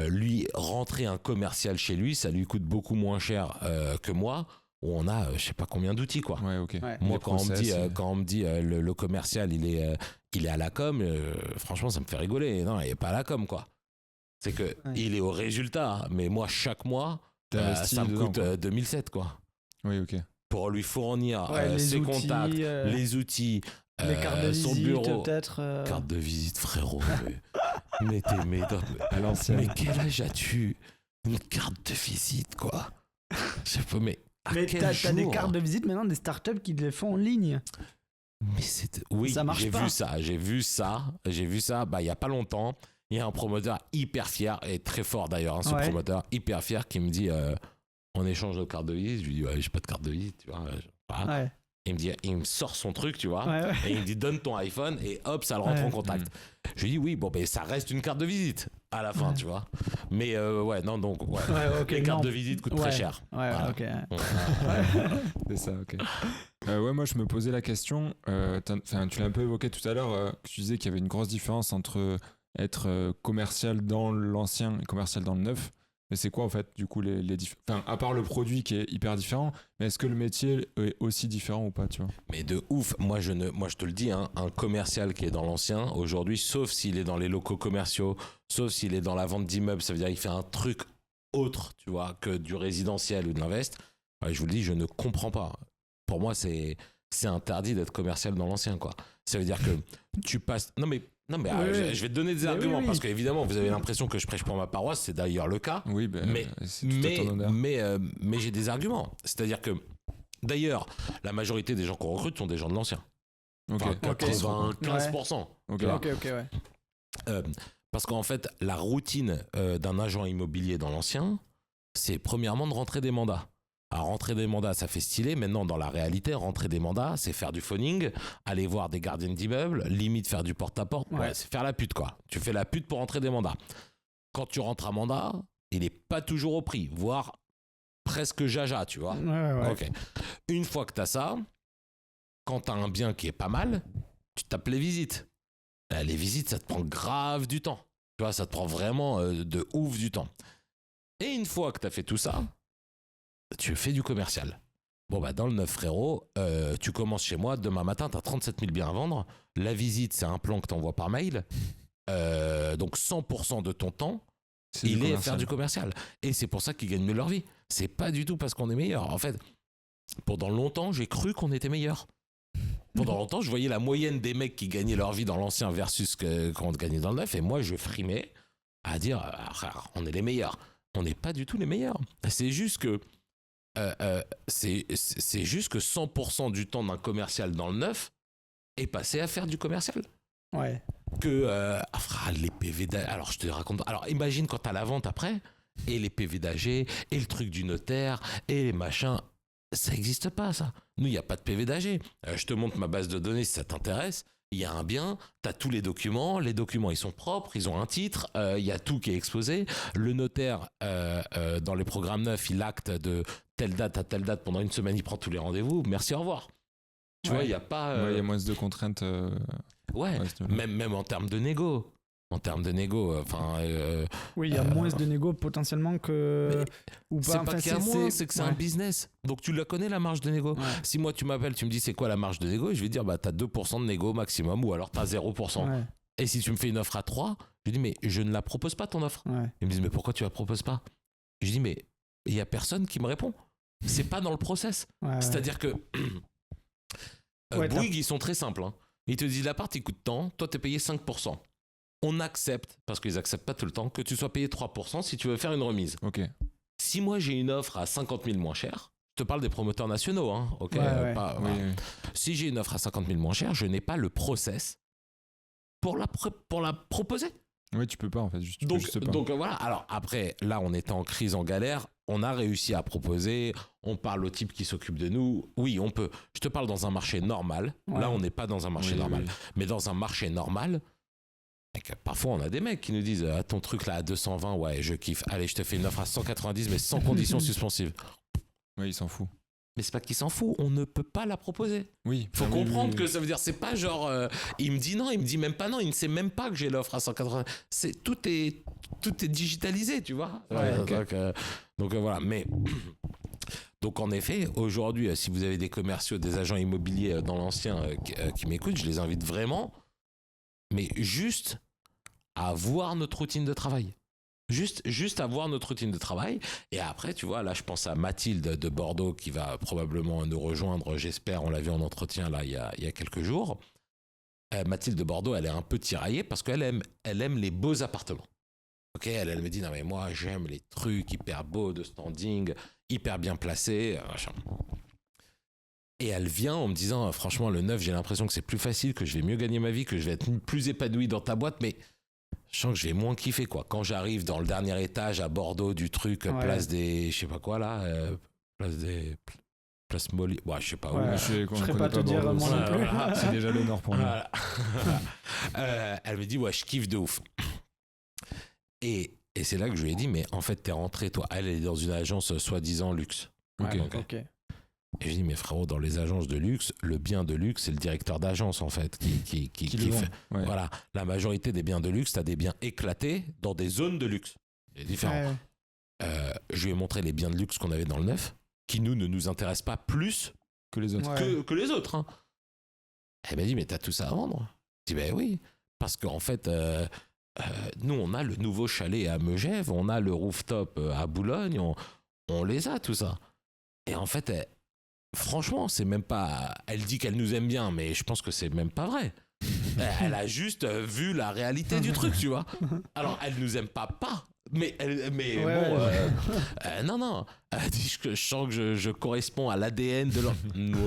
Lui, rentrer un commercial chez lui, ça lui coûte beaucoup moins cher que moi. Où on a je sais pas combien d'outils, quoi. Moi quand on me dit le commercial il est à la com, franchement ça me fait rigoler. Non, il est pas à la com, quoi. C'est que il est au résultat, mais moi chaque mois ça me coûte 2007, quoi. Pour lui fournir ses contacts, les outils, les cartes de son visite, bureau, peut-être. Carte de visite, frérot. mais à l'ancienne. Mais quel âge as-tu? Une carte de visite, quoi. Je sais pas, mais t'as des cartes de visite maintenant, des startups qui les font en ligne. Mais oui, ça marche pas. J'ai vu ça. Il y a pas longtemps, il y a un promoteur hyper fier et très fort d'ailleurs, ce promoteur hyper fier qui me dit on échange nos cartes de visite. Je lui dis j'ai pas de carte de visite, tu vois. Il me sort son truc, tu vois, et il me dit donne ton iPhone et hop, ça le rentre en contact. Je lui dis oui, ça reste une carte de visite à la fin, tu vois. Mais les cartes de visite coûtent très cher. C'est ça, ok. Moi je me posais la question, tu l'as un peu évoqué tout à l'heure, que tu disais qu'il y avait une grosse différence entre être commercial dans l'ancien et commercial dans le neuf. Mais c'est quoi en fait du coup les enfin, à part le produit qui est hyper différent, mais est-ce que le métier est aussi différent ou pas, tu vois? Mais de ouf, moi je te le dis, un commercial qui est dans l'ancien aujourd'hui, sauf s'il est dans les locaux commerciaux, sauf s'il est dans la vente d'immeubles, ça veut dire qu'il fait un truc autre, tu vois, que du résidentiel ou de l'invest. Je vous le dis, je ne comprends pas. Pour moi, c'est interdit d'être commercial dans l'ancien, quoi. Ça veut dire que tu passes. Non mais je vais te donner des arguments parce qu'évidemment vous avez l'impression que je prêche pour ma paroisse, c'est d'ailleurs le cas. Mais j'ai des arguments. C'est-à-dire que d'ailleurs la majorité des gens qu'on recrute sont des gens de l'ancien. 95%. Parce qu'en fait la routine d'un agent immobilier dans l'ancien, c'est premièrement de rentrer des mandats. Alors, rentrer des mandats, ça fait stylé. Maintenant, dans la réalité, rentrer des mandats, c'est faire du phoning, aller voir des gardiens d'immeubles, limite faire du porte-à-porte. C'est faire la pute, quoi. Tu fais la pute pour rentrer des mandats. Quand tu rentres un mandat, il n'est pas toujours au prix, voire presque jaja, tu vois. Okay. Une fois que tu as ça, quand tu as un bien qui est pas mal, tu tapes les visites. Les visites, ça te prend grave du temps. Tu vois, ça te prend vraiment de ouf du temps. Et une fois que tu as fait tout ça, tu fais du commercial. Dans le neuf, frérot, tu commences chez moi, demain matin, tu as 37 000 biens à vendre. La visite, c'est un plan que tu envoies par mail. Donc 100% de ton temps, il est à faire du commercial. Et c'est pour ça qu'ils gagnent mieux leur vie. C'est pas du tout parce qu'on est meilleur. En fait, pendant longtemps, j'ai cru qu'on était meilleur. Pendant longtemps, je voyais la moyenne des mecs qui gagnaient leur vie dans l'ancien versus quand on gagnait dans le neuf. Et moi, je frimais à dire, on est les meilleurs. On n'est pas du tout les meilleurs. C'est juste que c'est juste que 100% du temps d'un commercial dans le neuf est passé à faire du commercial. Que les PV d'AG, alors je te raconte. Alors imagine quand t'as la vente après et les PV d'AG et le truc du notaire et les machins, ça n'existe pas, ça. Nous, il n'y a pas de PV d'AG. Je te montre ma base de données si ça t'intéresse. Il y a un bien, tu as tous les documents ils sont propres, ils ont un titre, il y a tout qui est exposé. Le notaire, dans les programmes neufs, il acte de telle date à telle date, pendant une semaine, il prend tous les rendez-vous, merci, au revoir. Tu vois, il n'y a pas... il y a moins de contraintes. Même en termes de négo. Il y a moins de négo potentiellement que... Ou pas. C'est pas qu'il y a moins, c'est que c'est un business. Donc tu la connais, la marge de négo. Si moi tu m'appelles, tu me dis c'est quoi la marge de négo, je vais dire t'as 2% de négo maximum ou alors t'as 0%. Et si tu me fais une offre à 3, je dis mais je ne la propose pas ton offre. Ils me disent mais pourquoi tu la proposes pas? Je dis mais il y a personne qui me répond. C'est pas dans le process. C'est-à-dire que Bouygues, ils sont très simples. Hein. Ils te disent l'appart, il coûte tant, toi, t'es payé 5%. On accepte, parce qu'ils acceptent pas tout le temps, que tu sois payé 3% si tu veux faire une remise. Ok. Si moi, j'ai une offre à 50 000 moins cher, je te parle des promoteurs nationaux, hein, ok, pas, Oui, oui. Si j'ai une offre à 50 000 moins cher, je n'ai pas le process pour la proposer. Oui, tu peux pas en fait. Tu peux juste pas. Donc voilà. Alors après, là, on était en crise, en galère. On a réussi à proposer. On parle au type qui s'occupe de nous. Oui, on peut. Je te parle dans un marché normal. Ouais. Là, on n'est pas dans un marché normal. Oui. Mais dans un marché normal, parfois, on a des mecs qui nous disent ton truc là à 220, ouais, je kiffe. Allez, je te fais une offre à 190, mais sans conditions suspensives. Oui, il s'en fout. Mais c'est pas qu'il s'en fout, on ne peut pas la proposer. Oui. Faut comprendre que ça veut dire, c'est pas genre, il me dit non, il me dit même pas non, il ne sait même pas que j'ai l'offre à 180. Tout est digitalisé, tu vois. Ouais, okay. Donc voilà, mais donc en effet, aujourd'hui, si vous avez des commerciaux, des agents immobiliers dans l'ancien qui m'écoutent, je les invite vraiment, mais juste à voir notre routine de travail. Juste avoir notre routine de travail. Et après, tu vois, là, je pense à Mathilde de Bordeaux qui va probablement nous rejoindre, j'espère. On l'a vu en entretien, là, il y a quelques jours. Mathilde de Bordeaux, elle est un peu tiraillée parce qu'elle aime les beaux appartements. Ok, elle me dit, non, mais moi, j'aime les trucs hyper beaux de standing, hyper bien placés. Machin. Et elle vient en me disant, franchement, le neuf, j'ai l'impression que c'est plus facile, que je vais mieux gagner ma vie, que je vais être plus épanoui dans ta boîte, mais je sens que je vais moins kiffer, quoi. Quand j'arrive dans le dernier étage à Bordeaux du truc, place des, je sais pas quoi là, place Molly, ouais, je sais pas où. Je serais pas te dire moi non plus. C'est déjà le nord pour nous. Elle me dit, ouais, je kiffe de ouf. Et c'est là que je lui ai dit, mais en fait, t'es rentré, toi. Elle est dans une agence soi-disant luxe. Ok. Et je dis, mais frérot, dans les agences de luxe, le bien de luxe, c'est le directeur d'agence, en fait, qui fait. Ouais. Voilà. La majorité des biens de luxe, t'as des biens éclatés dans des zones de luxe. C'est différent. Ouais. Je lui ai montré les biens de luxe qu'on avait dans le neuf, qui, nous, ne nous intéressent pas plus que les autres. Que les autres. Hein. Elle m'a dit, mais t'as tout ça à vendre? Je dis, ben oui. Parce qu'en fait, nous, on a le nouveau chalet à Megève, on a le rooftop à Boulogne, on les a, tout ça. Et en fait, franchement, c'est même pas... Elle dit qu'elle nous aime bien, mais je pense que c'est même pas vrai. Elle a juste vu la réalité du truc, tu vois. Alors, elle nous aime pas, mais non. Elle dit que je sens que je corresponds à l'ADN de leur...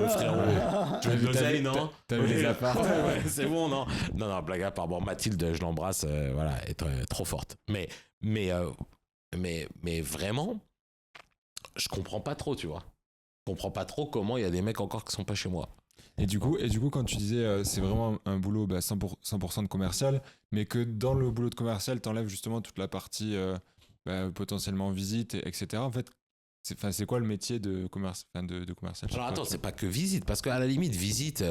frérot. Tu veux de l'oseille, non? T'as vu les apparts? Ouais, c'est bon, non? Non, blague à part. Bon, Mathilde, je l'embrasse, voilà, elle est trop forte. Mais vraiment, je comprends pas trop, tu vois. Je comprends pas trop comment il y a des mecs encore qui sont pas chez moi. Et du coup, quand tu disais c'est vraiment un boulot 100% de commercial, mais que dans le boulot de commercial, t'enlèves justement toute la partie potentiellement visite, etc. En fait, c'est quoi le métier de commercial? Alors attends, c'est pas que visite, parce qu'à la limite, visite,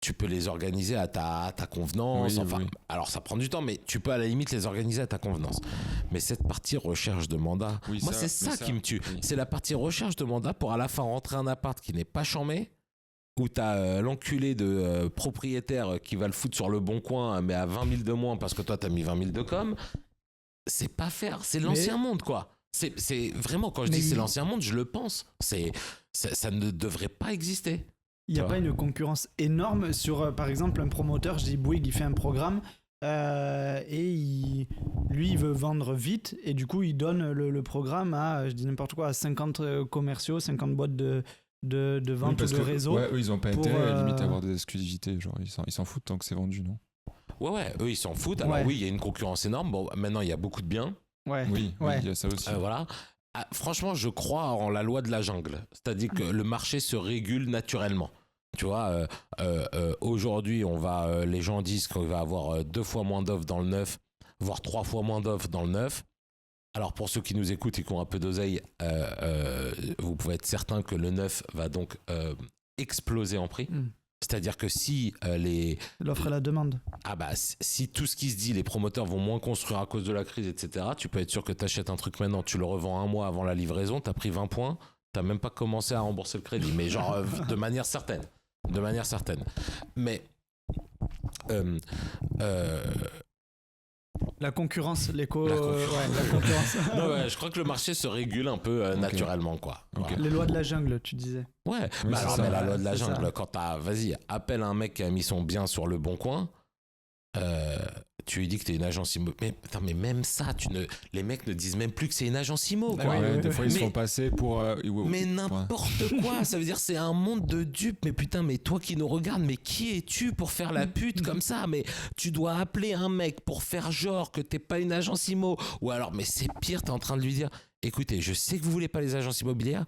tu peux les organiser à ta convenance. Oui. Alors ça prend du temps, mais tu peux à la limite les organiser à ta convenance. Mais cette partie recherche de mandat, moi c'est ça qui me tue. Oui. C'est la partie recherche de mandat pour à la fin rentrer un appart qui n'est pas chambé, où t'as l'enculé de propriétaire qui va le foutre sur le bon coin, mais à 20 000 de moins parce que toi t'as mis 20 000 de com. C'est pas faire, c'est l'ancien monde, quoi. C'est vraiment, quand je dis c'est l'ancien monde, je le pense. Ça ne devrait pas exister. Il n'y a pas une concurrence énorme sur, par exemple, un promoteur, je dis Bouygues, il fait un programme et lui, il veut vendre vite et du coup, il donne le programme à, je dis n'importe quoi, à 50 commerciaux, 50 boîtes de vente ou de réseau. Ouais, eux, ils n'ont pas intérêt limite à avoir des exclusivités. Genre, ils s'en foutent tant que c'est vendu, non? Ouais, eux, ils s'en foutent. Alors oui, il y a une concurrence énorme. Bon, maintenant, il y a beaucoup de biens. Oui, il y a ça aussi. Voilà. Franchement, je crois en la loi de la jungle. C'est-à-dire que le marché se régule naturellement. Tu vois, aujourd'hui, les gens disent qu'on va avoir 2 fois moins d'offres dans le neuf, voire 3 fois moins d'offres dans le neuf. Alors, pour ceux qui nous écoutent et qui ont un peu d'oseille, vous pouvez être certain que le neuf va donc exploser en prix. C'est-à-dire que si l'offre et la demande. Si tout ce qui se dit, les promoteurs vont moins construire à cause de la crise, etc., tu peux être sûr que tu achètes un truc maintenant, tu le revends 1 mois avant la livraison, tu as pris 20 points, tu n'as même pas commencé à rembourser le crédit, mais genre de manière certaine. Mais La concurrence, La concurrence. la concurrence. Non, ouais, je crois que le marché se régule un peu naturellement, quoi. Ok. Voilà. Les lois de la jungle, tu disais. Ouais, Oui, mais c'est alors, ça. mais la loi de la C'est jungle, ça. quand vas-y, appelle un mec qui a mis son bien sur le bon coin, tu lui dis que t'es une agence immo. Mais, putain, mais même ça, les mecs ne disent même plus que c'est une agence immo, Bah quoi. oui, Ouais, oui, des oui. fois, ils se Mais- font passer pour. Mais n'importe quoi, ça veut dire c'est un monde de dupes. Mais putain, mais toi qui nous regardes, mais qui es-tu pour faire la pute comme ça? Mais tu dois appeler un mec pour faire genre que t'es pas une agence immo. Ou alors, mais c'est pire, t'es en train de lui dire, écoutez, je sais que vous voulez pas les agences immobilières,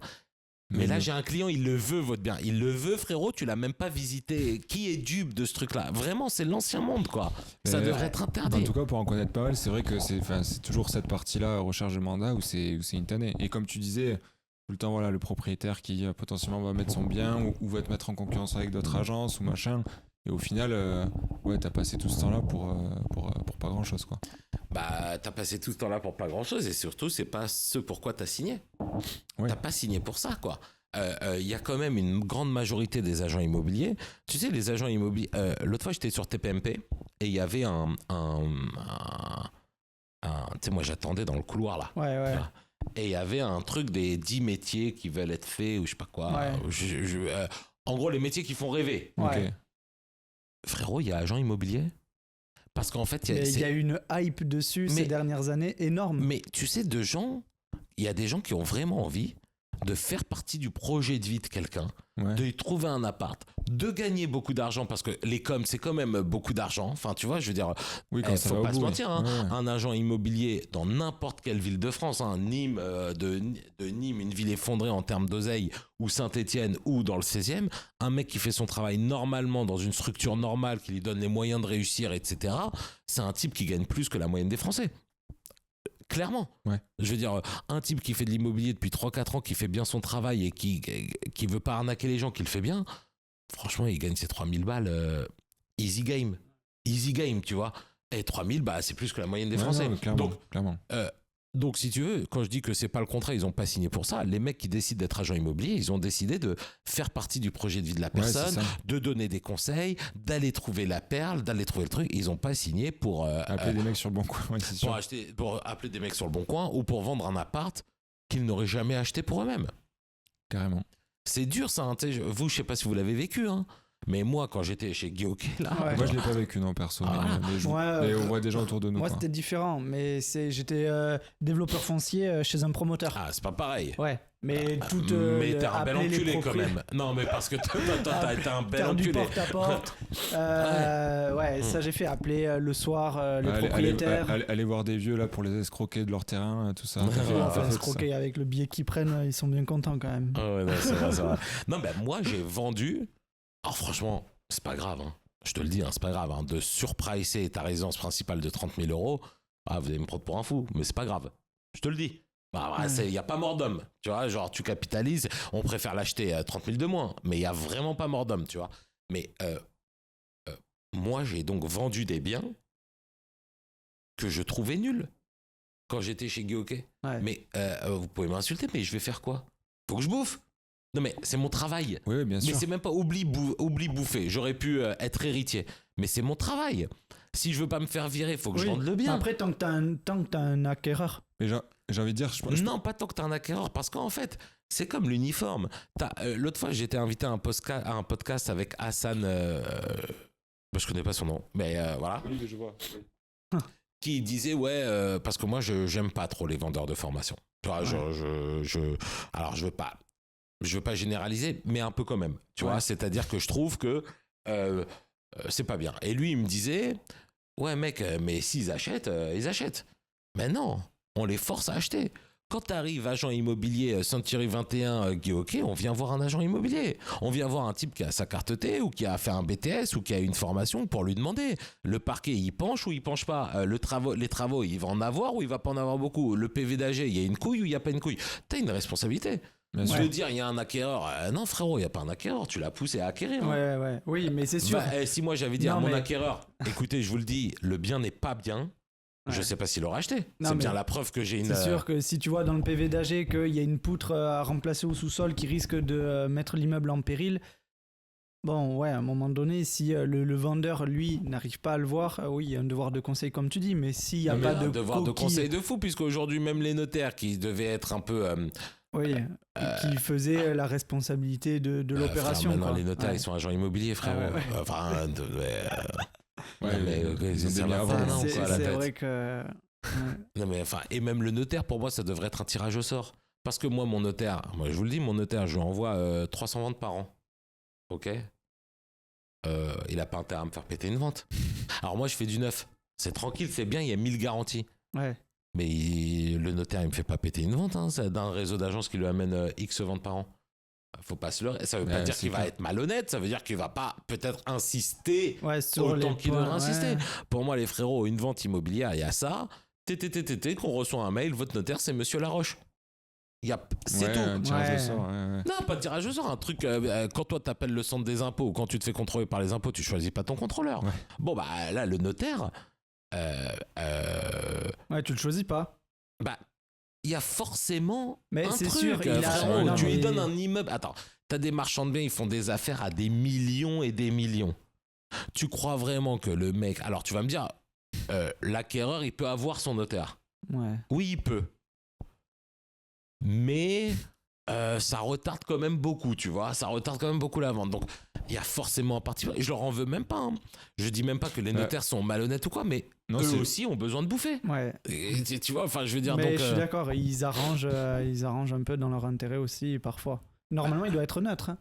mais là j'ai un client, il le veut votre bien. Il le veut, frérot, tu l'as même pas visité. Qui est dupe de ce truc-là? Vraiment, c'est l'ancien monde, quoi. Ça Mais- devrait être En interdit. tout cas, pour en connaître pas mal, c'est vrai que c'est toujours cette partie-là, recherche de mandat, où c'est une tannée. Et comme tu disais, tout le temps, voilà, le propriétaire qui potentiellement va mettre son bien ou va te mettre en concurrence avec d'autres agences ou machin. Et au final, ouais, t'as passé tout ce temps-là pour pas grand-chose, quoi. Bah, t'as passé tout ce temps-là pour pas grand-chose et surtout, c'est pas ce pourquoi t'as signé. Ouais. T'as pas signé pour ça, quoi. Il y a quand même une grande majorité des agents immobiliers. Tu sais, les agents immobiliers. L'autre fois, j'étais sur TPMP et il y avait tu sais, moi, j'attendais dans le couloir là. Ouais, ouais. Voilà. Et il y avait un truc des 10 métiers qui veulent être faits ou je sais pas quoi. Ouais. En gros, les métiers qui font rêver. Ouais. Ok. Frérot, il y a agent immobilier. Parce qu'en fait, Il y a eu une hype dessus Mais- ces dernières années énorme. Mais tu sais, il y a des gens qui ont vraiment envie de faire partie du projet de vie de quelqu'un, Ouais. de lui trouver un appart, de gagner beaucoup d'argent, parce que les coms, c'est quand même beaucoup d'argent. Enfin, tu vois, je veux dire, Oui, quand ça faut va au pas se bout, mentir, ouais. hein. Ouais. Un agent immobilier dans n'importe quelle ville de France, hein, Nîmes, de Nîmes, une ville effondrée en termes d'oseille, ou Saint-Étienne, ou dans le 16e, un mec qui fait son travail normalement dans une structure normale, qui lui donne les moyens de réussir, etc., c'est un type qui gagne plus que la moyenne des Français. Clairement. Ouais. Je veux dire, un type qui fait de l'immobilier depuis 3-4 ans, qui fait bien son travail et qui veut pas arnaquer les gens, qui le fait bien, franchement, il gagne ses 3000 balles easy game. Easy game, tu vois. Et 3000, bah, c'est plus que la moyenne des Ouais, Français. non, clairement, Donc, clairement. donc, si tu veux, quand je dis que c'est pas le contrat, ils ont pas signé pour ça. Les mecs qui décident d'être agents immobiliers, ils ont décidé de faire partie du projet de vie de la Ouais, c'est personne, ça. de donner des conseils, d'aller trouver la perle, d'aller trouver le truc. Ils ont pas signé pour Appeler des mecs sur le bon coin, ouais, c'est sûr. pour appeler des mecs sur le bon coin ou pour vendre un appart qu'ils n'auraient jamais acheté pour eux-mêmes. Carrément. C'est dur ça, hein, tu sais, vous, je sais pas si vous l'avez vécu, hein, mais moi quand j'étais chez Guy Hockey, là, Ouais. Moi, je l'ai pas vécu, non, perso. Ah, Mais on voit des gens autour de nous, Moi, quoi. c'était différent, mais j'étais développeur foncier chez un promoteur. ah, c'est pas pareil. Ouais, mais tout. Mais t'es un bel appeler les enculé quand propri- même. Non, mais parce que toi, t'as été un bel Faire du enculé. porte-à-porte. Ouais, ça j'ai fait appeler le soir les Allez- propriétaires. allez voir des vieux là pour les escroquer de leur terrain, tout ça. Ouais, T'as fait- ouais, t'as Enfin, fait se tout ça. croquer avec le billet qu'ils prennent, ils sont bien contents quand même. Ah ouais, non, c'est vrai, c'est vrai. Non, ben moi j'ai vendu. Alors franchement, c'est pas grave. Hein. Je te le dis, hein, c'est pas grave. Hein. De surpricer ta résidence principale de 30 000 euros, ah, vous allez me prendre pour un fou, mais c'est pas grave. Je te le dis. Bah, il n'y a pas mort d'homme. Tu vois, genre tu capitalises, on préfère l'acheter à 30 000 de moins, mais il n'y a vraiment pas mort d'homme, tu vois. Mais moi j'ai donc vendu des biens que je trouvais nuls quand j'étais chez Guy Hockey. Ouais. Mais vous pouvez m'insulter, mais je vais faire quoi? Faut que je bouffe. Non mais c'est mon travail. Oui, oui, bien Mais sûr. c'est même pas oublie bouffer. J'aurais pu être héritier. Mais c'est mon travail. Si je veux pas me faire virer, faut que je Oui. vende le bien. Après, tant que t'as un acquéreur. Mais j'ai envie de dire, Non, pas tant que t'es un acquéreur. Parce qu'en fait, c'est comme l'uniforme. L'autre fois, j'étais invité à un podcast avec Hassan. Je connais pas son nom. Mais voilà. Oui, je vois. Qui disait parce que moi j'aime pas trop les vendeurs de formation. Tu vois, alors je veux pas généraliser, mais un peu quand même. Tu vois, c'est-à-dire que je trouve que c'est pas bien. Et lui il me disait ouais mec, mais s'ils achètent, ils achètent. Mais non, on les force à acheter. Quand t'arrives agent immobilier Century 21 Guy Hockey, on vient voir un agent immobilier. On vient voir un type qui a sa carte T ou qui a fait un BTS ou qui a une formation pour lui demander. Le parquet, il penche ou il penche pas. Les travaux, il va en avoir ou il va pas en avoir beaucoup. Le PV d'AG, il y a une couille ou il y a pas une couille. T'as une responsabilité. Bien Je sûr. veux dire, il y a un acquéreur. Non frérot, il y a pas un acquéreur. Tu l'as poussé à acquérir. hein. Ouais. Oui, mais c'est sûr. Bah, si moi j'avais dit à Non, mon mais- acquéreur, écoutez, je vous le dis, le bien n'est pas bien. Je Ouais. sais pas s'il l'aura acheté. Non, C'est mais bien la preuve que j'ai une. C'est sûr que si tu vois dans le PV d'AG qu'il y a une poutre à remplacer au sous-sol qui risque de mettre l'immeuble en péril, Bon, ouais, à un moment donné, si le vendeur, lui, n'arrive pas à le voir, oui, il y a un devoir de conseil, comme tu dis, mais s'il n'y a Non, pas mais de un devoir de coquille- conseil de fou, puisqu'aujourd'hui, même les notaires qui devaient être un peu. Oui, qui faisait la responsabilité de l'opération. Frère, maintenant, quoi. les notaires, Ouais. ils sont agents immobiliers, frérot. Ah ouais. Enfin, Ouais, non, mais, ils ont ça des va liens pas, avant. non, C'est quoi, la c'est tête. vrai que. Ouais. Non, mais enfin, et même le notaire, pour moi, ça devrait être un tirage au sort. Parce que moi, mon notaire, moi, je vous le dis, mon notaire, je lui envoie 300 ventes par an. Ok. Il a pas intérêt à me faire péter une vente. Alors moi, je fais du neuf. C'est tranquille, c'est bien, il y a 1000 garanties. Ouais. Mais le notaire, il me fait pas péter une vente. Hein, c'est d'un réseau d'agences qui lui amène X ventes par an. Faut pas se leurrer. Ça veut pas Ouais, dire c'est qu'il va clair. être malhonnête. Ça veut dire qu'il va pas peut-être insister Ouais, sur autant les qu'il points, devrait insister. ouais. Pour moi, les frérots, une vente immobilière, il y a ça. Qu'on reçoit un mail, votre notaire, c'est Monsieur Laroche. C'est Ouais, tout. un tirage Ouais. au sort, ouais. Non, pas de tirage au sort. Un truc, quand toi t'appelles le centre des impôts ou quand tu te fais contrôler par les impôts, tu choisis pas ton contrôleur. Ouais. Bon, bah là, le notaire, Ouais, tu le choisis pas. bah, il y a forcément Mais un c'est truc. sûr, il a- frérot, non, tu lui mais- donnes un immeuble. Attends, t'as des marchands de biens, ils font des affaires à des millions et des millions. Tu crois vraiment que le mec. Alors, tu vas me dire, l'acquéreur, il peut avoir son notaire. Ouais. Oui, il peut. Mais ça retarde quand même beaucoup, tu vois. Ça retarde quand même beaucoup la vente. Donc, il y a forcément un parti. Et je leur en veux même pas. Hein. Je dis même pas que les notaires sont malhonnêtes ou quoi, mais Non, eux c'est- aussi ont besoin de bouffer. Ouais. Et tu vois, enfin, je veux dire, Mais donc. je suis d'accord, ils arrangent un peu dans leur intérêt aussi, parfois. Normalement, il doit être neutre. Hein.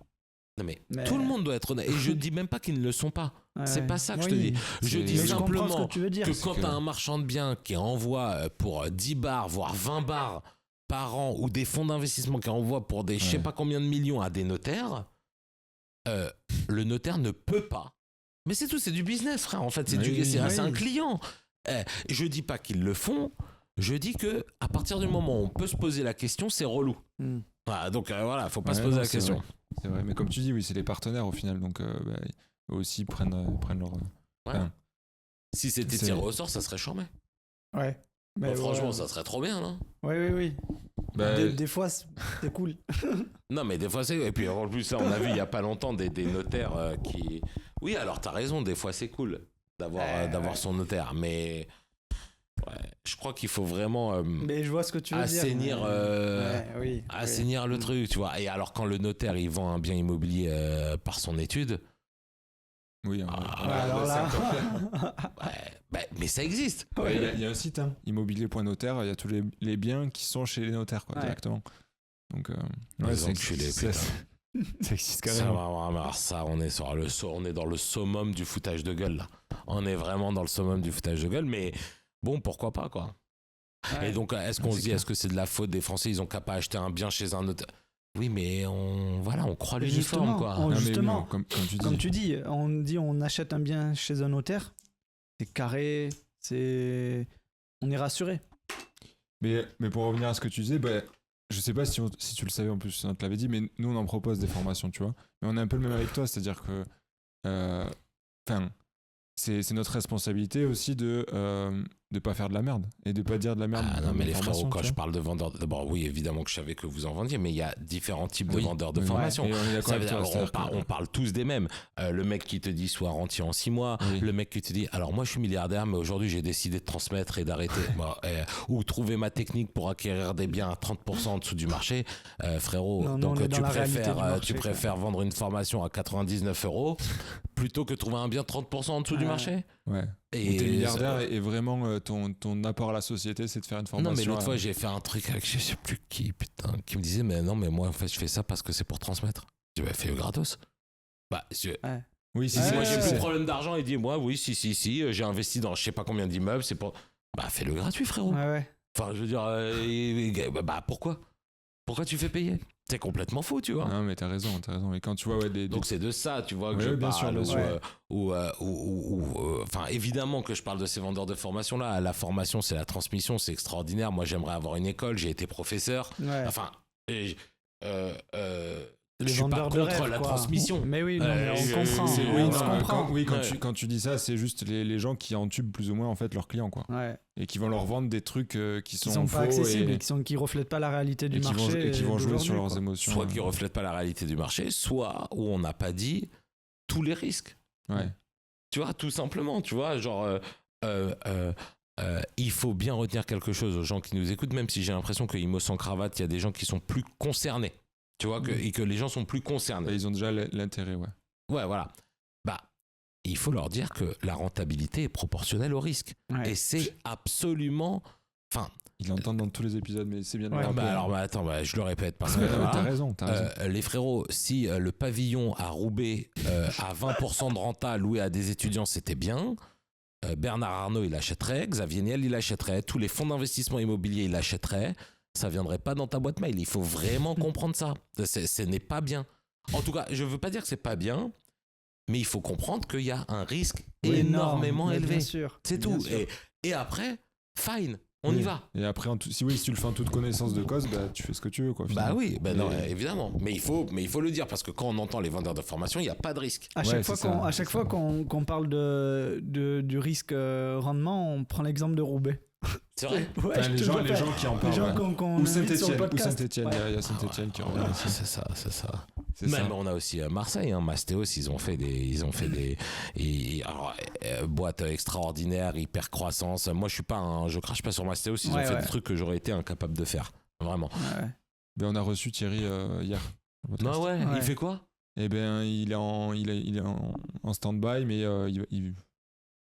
Non, mais Mais- tout le monde doit être honnête. Et je dis même pas qu'ils ne le sont pas. Ouais, C'est ouais. pas ça que je Oui. te dis. Je C'est- dis Mais je comprends ce simplement que tu veux dire. que c'est quand que- t'as un marchand de biens qui envoie pour 10 bars, voire 20 bars par an, ou des fonds d'investissement qui envoient pour des je sais Ouais. pas combien de millions à des notaires, le notaire ne peut pas. Mais c'est tout, c'est du business, frère. En fait, c'est Oui, c'est oui. un client. Je dis pas qu'ils le font. Je dis que à partir du moment où on peut se poser la question, c'est relou. Hmm. Voilà, donc voilà, faut pas Ouais, se poser non, la c'est question. vrai. C'est vrai, mais comme tu dis, oui, c'est les partenaires au final, donc bah, eux aussi prennent leur. Ouais. Enfin, Si c'était C'est- tiré au sort, ça serait charmé. Ouais. Mais Franchement, ouais. ça serait trop bien, non? Oui, oui, oui. bah, Des fois, c'est cool. Non, mais des fois c'est. Et puis en plus, ça, on a vu il y a pas longtemps des notaires qui. Oui, alors t'as raison, des fois c'est cool d'avoir son notaire, mais. Ouais, je crois qu'il faut vraiment Mais je vois ce que tu veux assainir, dire. Ouais, oui. assainir le truc, tu vois. Et alors, quand le notaire il vend un bien immobilier par son étude, oui, Ah, Ouais, alors là. mais ça existe. ouais, il y a un site, hein, immobilier.notaire, il y a tous les biens qui sont chez les notaires, quoi, Ouais. directement. Donc, Les ça enculés, existe, putain. ça existe Ça, carrément. alors ça, on est dans le summum du foutage de gueule là. On est vraiment dans le summum du foutage de gueule, mais bon, pourquoi pas quoi. Ouais. Et donc, est-ce qu'on c'est se dit, clair. est-ce que c'est de la faute des Français? Ils ont qu'à pas acheter un bien chez un notaire. Oui, mais on croit Mais l'uniforme justement, quoi. on- Non, mais oui, justement, non, comme tu dis. Comme tu dis, on achète un bien chez un notaire, c'est carré, on est rassuré. Mais pour revenir à ce que tu disais, bah, je sais pas si tu le savais en plus, on te l'avait dit, mais nous on en propose des formations, tu vois. Mais on est un peu le même avec toi, c'est-à-dire que, enfin, c'est notre responsabilité aussi de pas faire de la merde et de pas dire de la merde. Ah dans non, mais nos les frérots, formations, quand tu je vois. parle de vendeurs, d'abord, oui, évidemment que je savais que vous en vendiez, mais il y a différents types de Oui, vendeurs de oui, formation. Et on est d'accord Ça avec veut toi, dire, c'est-à-dire que- on parle tous des mêmes. Le mec qui te dit sois rentier en 6 mois, Oui. le mec qui te dit alors moi je suis milliardaire, mais aujourd'hui j'ai décidé de transmettre et d'arrêter. Bon, ou trouver ma technique pour acquérir des biens à 30% en dessous du marché. Frérot, Non, donc on est dans tu la réalité du préfères, marché, tu préfères vendre une formation à 99 € plutôt que trouver un bien 30% en dessous du Ouais. marché. Ouais. Et T'es milliardaire et vraiment ton apport à la société, c'est de faire une formation. non, mais l'autre fois, j'ai fait un truc avec je sais plus qui, putain, qui me disait, mais non, mais moi, en fait, je fais ça parce que c'est pour transmettre. Je dis, bah, fais-le gratos. Bah, Oui, si, Ouais, si, moi, j'ai ouais, plus de c'est- problème d'argent. Il dit, moi, oui, si, j'ai investi dans je sais pas combien d'immeubles, c'est pour. Bah, fais-le gratuit, frérot. Ouais, ouais. Enfin, je veux dire, bah, pourquoi? Pourquoi tu fais payer? C'est complètement faux, tu vois. Non, mais t'as raison. Mais quand tu vois, ouais, Donc c'est de ça, tu vois, que Ouais, je bien sûr, parle. bien sûr. Enfin, évidemment que je parle de ces vendeurs de formation là. La formation, c'est la transmission, c'est extraordinaire. Moi, j'aimerais avoir une école. J'ai été professeur. Ouais. Enfin, je Les suis pas vendeurs de contre rêve, la quoi. transmission. Mais oui, non, mais on comprend. c'est- on oui, se non, comprend. Ouais. quand tu dis ça, c'est juste les gens qui entubent plus ou moins en fait leurs clients, quoi, Ouais. et qui vont leur vendre des trucs qui Qui sont sont faux pas accessibles et, et qui reflètent pas la réalité du et qui marché. vont jouer sur d'aujourd'hui, leurs quoi. émotions. Soit qui reflètent pas la réalité du marché, soit où on n'a pas dit tous les risques. Ouais. Tu vois, tout simplement, tu vois, genre, il faut bien retenir quelque chose aux gens qui nous écoutent, même si j'ai l'impression que Imo sans cravate, il y a des gens qui sont plus concernés, tu vois, et que les gens sont plus concernés. Et ils ont déjà l'intérêt, ouais. Ouais, voilà. Bah, il faut leur dire que la rentabilité est proportionnelle au risque. Ouais. Et c'est absolument... Enfin, Ils l'entendent dans tous les épisodes, mais c'est bien de le Ouais, rappeler. attends, je le répète parce que Ouais, voilà, t'as raison. les frérots, si le pavillon à Roubaix à 20% de renta loué à des étudiants, c'était bien. Bernard Arnault, il achèterait. Xavier Niel, il achèterait. Tous les fonds d'investissement immobilier, il achèterait. Ça viendrait pas dans ta boîte mail. Il faut vraiment comprendre ça. Ce n'est pas bien. En tout cas, je veux pas dire que c'est pas bien, mais il faut comprendre qu'il y a un risque énormément mais élevé. Bien sûr. C'est bien tout. sûr. Et après, fine, on y Oui. va. Et après, si tu le fais en toute connaissance de cause, bah, tu fais ce que tu veux, quoi. Bah finalement. oui, non, évidemment. Mais il faut le dire parce que quand on entend les vendeurs de formation, il n'y a pas de risque. À chaque fois qu'on parle du risque rendement, on prend l'exemple de Roubaix. C'est vrai. Ouais, Enfin, les gens qui en parlent. Les gens ouais. qu'on Ou invite sur le Saint-Etienne, podcast. il y a Saint-Etienne qui revient aussi. C'est ça. C'est Même ça. on a aussi Marseille, hein, Mastéos, ils ont fait des alors, boîte extraordinaire, hyper croissance. Moi, je crache pas sur Mastéos, ils ont fait des trucs que j'aurais été incapable de faire, vraiment. Ouais. Ben, on a reçu Thierry hier. Non Ouais. il fait quoi? Eh ben, il est en stand-by, mais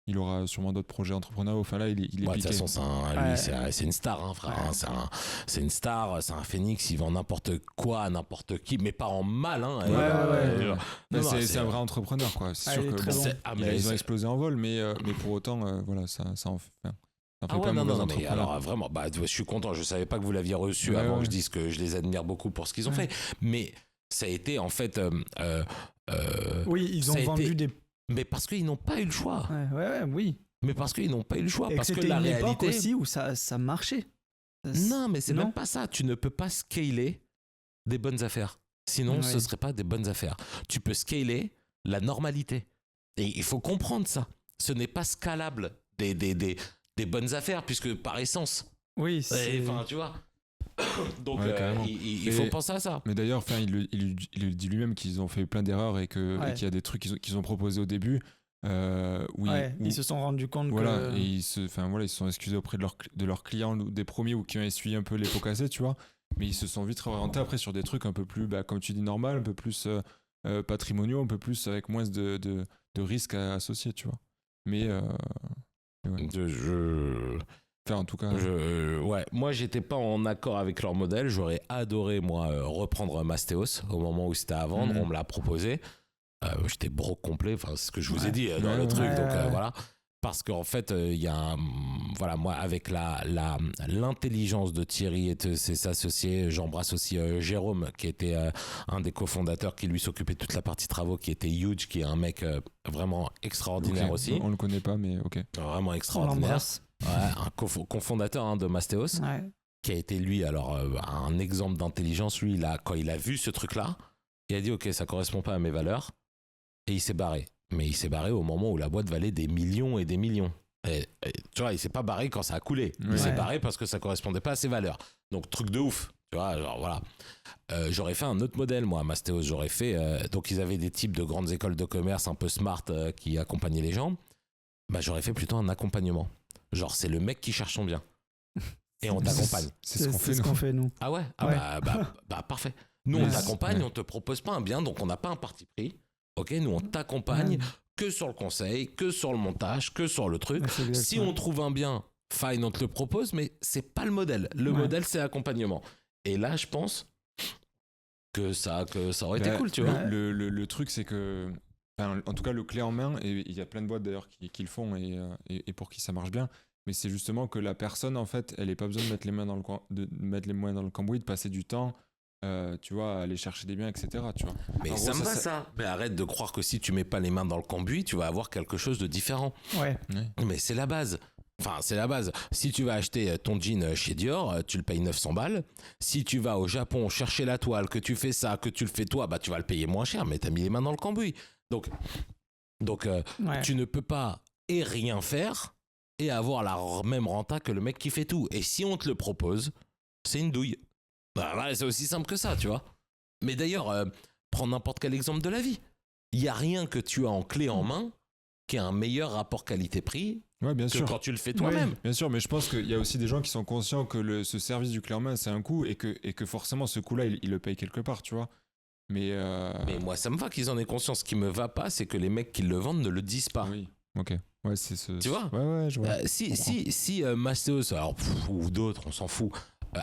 il aura sûrement d'autres projets entrepreneuriaux. Enfin là, il est De toute piqué. façon, c'est une star, hein, frère. Ouais. Hein, c'est une star, c'est un phénix, il vend n'importe quoi à n'importe qui, mais pas en mal. Hein, Ouais. Non, C'est un vrai entrepreneur, quoi. C'est sûr il est que très bon. ils ont explosé en vol, mais pour autant, voilà, ça en fait. Ça fait Ah pas ouais, non, mauvais mais entrepreneur. alors vraiment, je suis content. Je savais pas que vous l'aviez reçu Ouais, avant ouais. que je dise que je les admire beaucoup pour ce qu'ils ont fait. Mais ça a été en fait. Oui, ils ont ça a vendu été- des. Mais parce qu'ils n'ont pas eu le choix. Oui. Mais parce qu'ils n'ont pas eu le choix. Et Parce que c'était la une époque réalité. aussi où ça marchait. Non, mais c'est Non. même pas ça. Tu ne peux pas scaler des bonnes affaires. Sinon, Ouais. ce ne serait pas des bonnes affaires. Tu peux scaler la normalité. Et il faut comprendre ça. Ce n'est pas scalable des bonnes affaires, puisque par essence. Oui, c'est. Enfin, tu vois. Donc, Ouais, carrément. il faut penser à ça. Mais d'ailleurs, enfin, il le dit lui-même qu'ils ont fait plein d'erreurs et qu'il y a des trucs qu'ils ont proposés au début. Ils se sont rendus compte voilà, que. et ils se sont excusés auprès de leurs clients, ou des premiers ou qui ont essuyé un peu les pots cassés, tu vois. Mais ils se sont vite réorientés après sur des trucs un peu plus, comme tu dis, normal, un peu plus patrimoniaux, un peu plus avec moins de risques associés, tu vois. Mais enfin, en tout cas, Ouais, moi j'étais pas en accord avec leur modèle. J'aurais adoré moi reprendre Mastéos au moment où c'était à vendre. On me l'a proposé. J'étais broke complet. Enfin, c'est ce que je vous ai dit dans le truc. Donc voilà. Parce qu'en fait, il y a voilà, moi avec l'intelligence de Thierry et de ses associés, j'embrasse aussi Jérôme qui était un des cofondateurs qui lui s'occupait de toute la partie travaux, qui était huge, qui est un mec vraiment extraordinaire aussi. On le connaît pas, mais ok. Vraiment On extraordinaire. l'embrasse. Ouais, un cofondateur de Mastéos, Ouais. qui a été lui alors un exemple d'intelligence. Lui, quand il a vu ce truc-là, il a dit ok, ça correspond pas à mes valeurs, et il s'est barré. Mais il s'est barré au moment où la boîte valait des millions et des millions. Et, tu vois, il s'est pas barré quand ça a coulé. Il s'est barré parce que ça correspondait pas à ses valeurs. Donc truc de ouf. Tu vois, genre voilà. J'aurais fait un autre modèle, moi, à Mastéos. J'aurais fait. Donc ils avaient des types de grandes écoles de commerce un peu smart qui accompagnaient les gens. Bah, j'aurais fait plutôt un accompagnement. Genre, c'est le mec qui cherche son bien. Et on t'accompagne. C'est ce qu'on fait, ce qu'on fait, nous. Ah ouais, parfait. Nous, on t'accompagne, on te propose pas un bien, donc on n'a pas un parti pris. Ok, nous, on t'accompagne que sur le conseil, que sur le montage, que sur le truc. Si on trouve un bien, fine, on te le propose, mais c'est pas le modèle. Le modèle, c'est l'accompagnement. Et là, je pense que ça aurait été cool, tu vois. Le truc, c'est que, enfin, en tout cas, le clé en main, et il y a plein de boîtes d'ailleurs qui le font et pour qui ça marche bien. Mais c'est justement que la personne, en fait, elle n'ait pas besoin de mettre les mains dans le cambouis, de passer du temps, tu vois, à aller chercher des biens, etc. Tu vois. Mais En ça gros, me va ça. Mais arrête de croire que si tu mets pas les mains dans le cambouis, tu vas avoir quelque chose de différent. Ouais. Mais c'est la base. Enfin, c'est la base. Si tu vas acheter ton jean chez Dior, tu le payes 900 balles. Si tu vas au Japon chercher la toile, que tu fais ça, que tu le fais toi, bah tu vas le payer moins cher, mais tu as mis les mains dans le cambouis. Donc tu ne peux pas rien faire et avoir la même renta que le mec qui fait tout. Et si on te le propose, c'est une douille. Bah, voilà, c'est aussi simple que ça, tu vois. Mais d'ailleurs, prends n'importe quel exemple de la vie. il n'y a rien que tu as en clé en main qui ait un meilleur rapport qualité-prix Ouais, bien que sûr. quand tu le fais toi-même. Bien sûr, mais je pense qu'il y a aussi des gens qui sont conscients que ce service du clé en main, c'est un coût et que forcément, ce coût-là, il le paye quelque part, tu vois. Mais moi, ça me va qu'ils en aient conscience. Ce qui me va pas, c'est que les mecs qui le vendent ne le disent pas. oui, ok. Ouais, c'est ce. Tu vois Ouais, je vois. Si Mastéos, alors, ou d'autres, on s'en fout,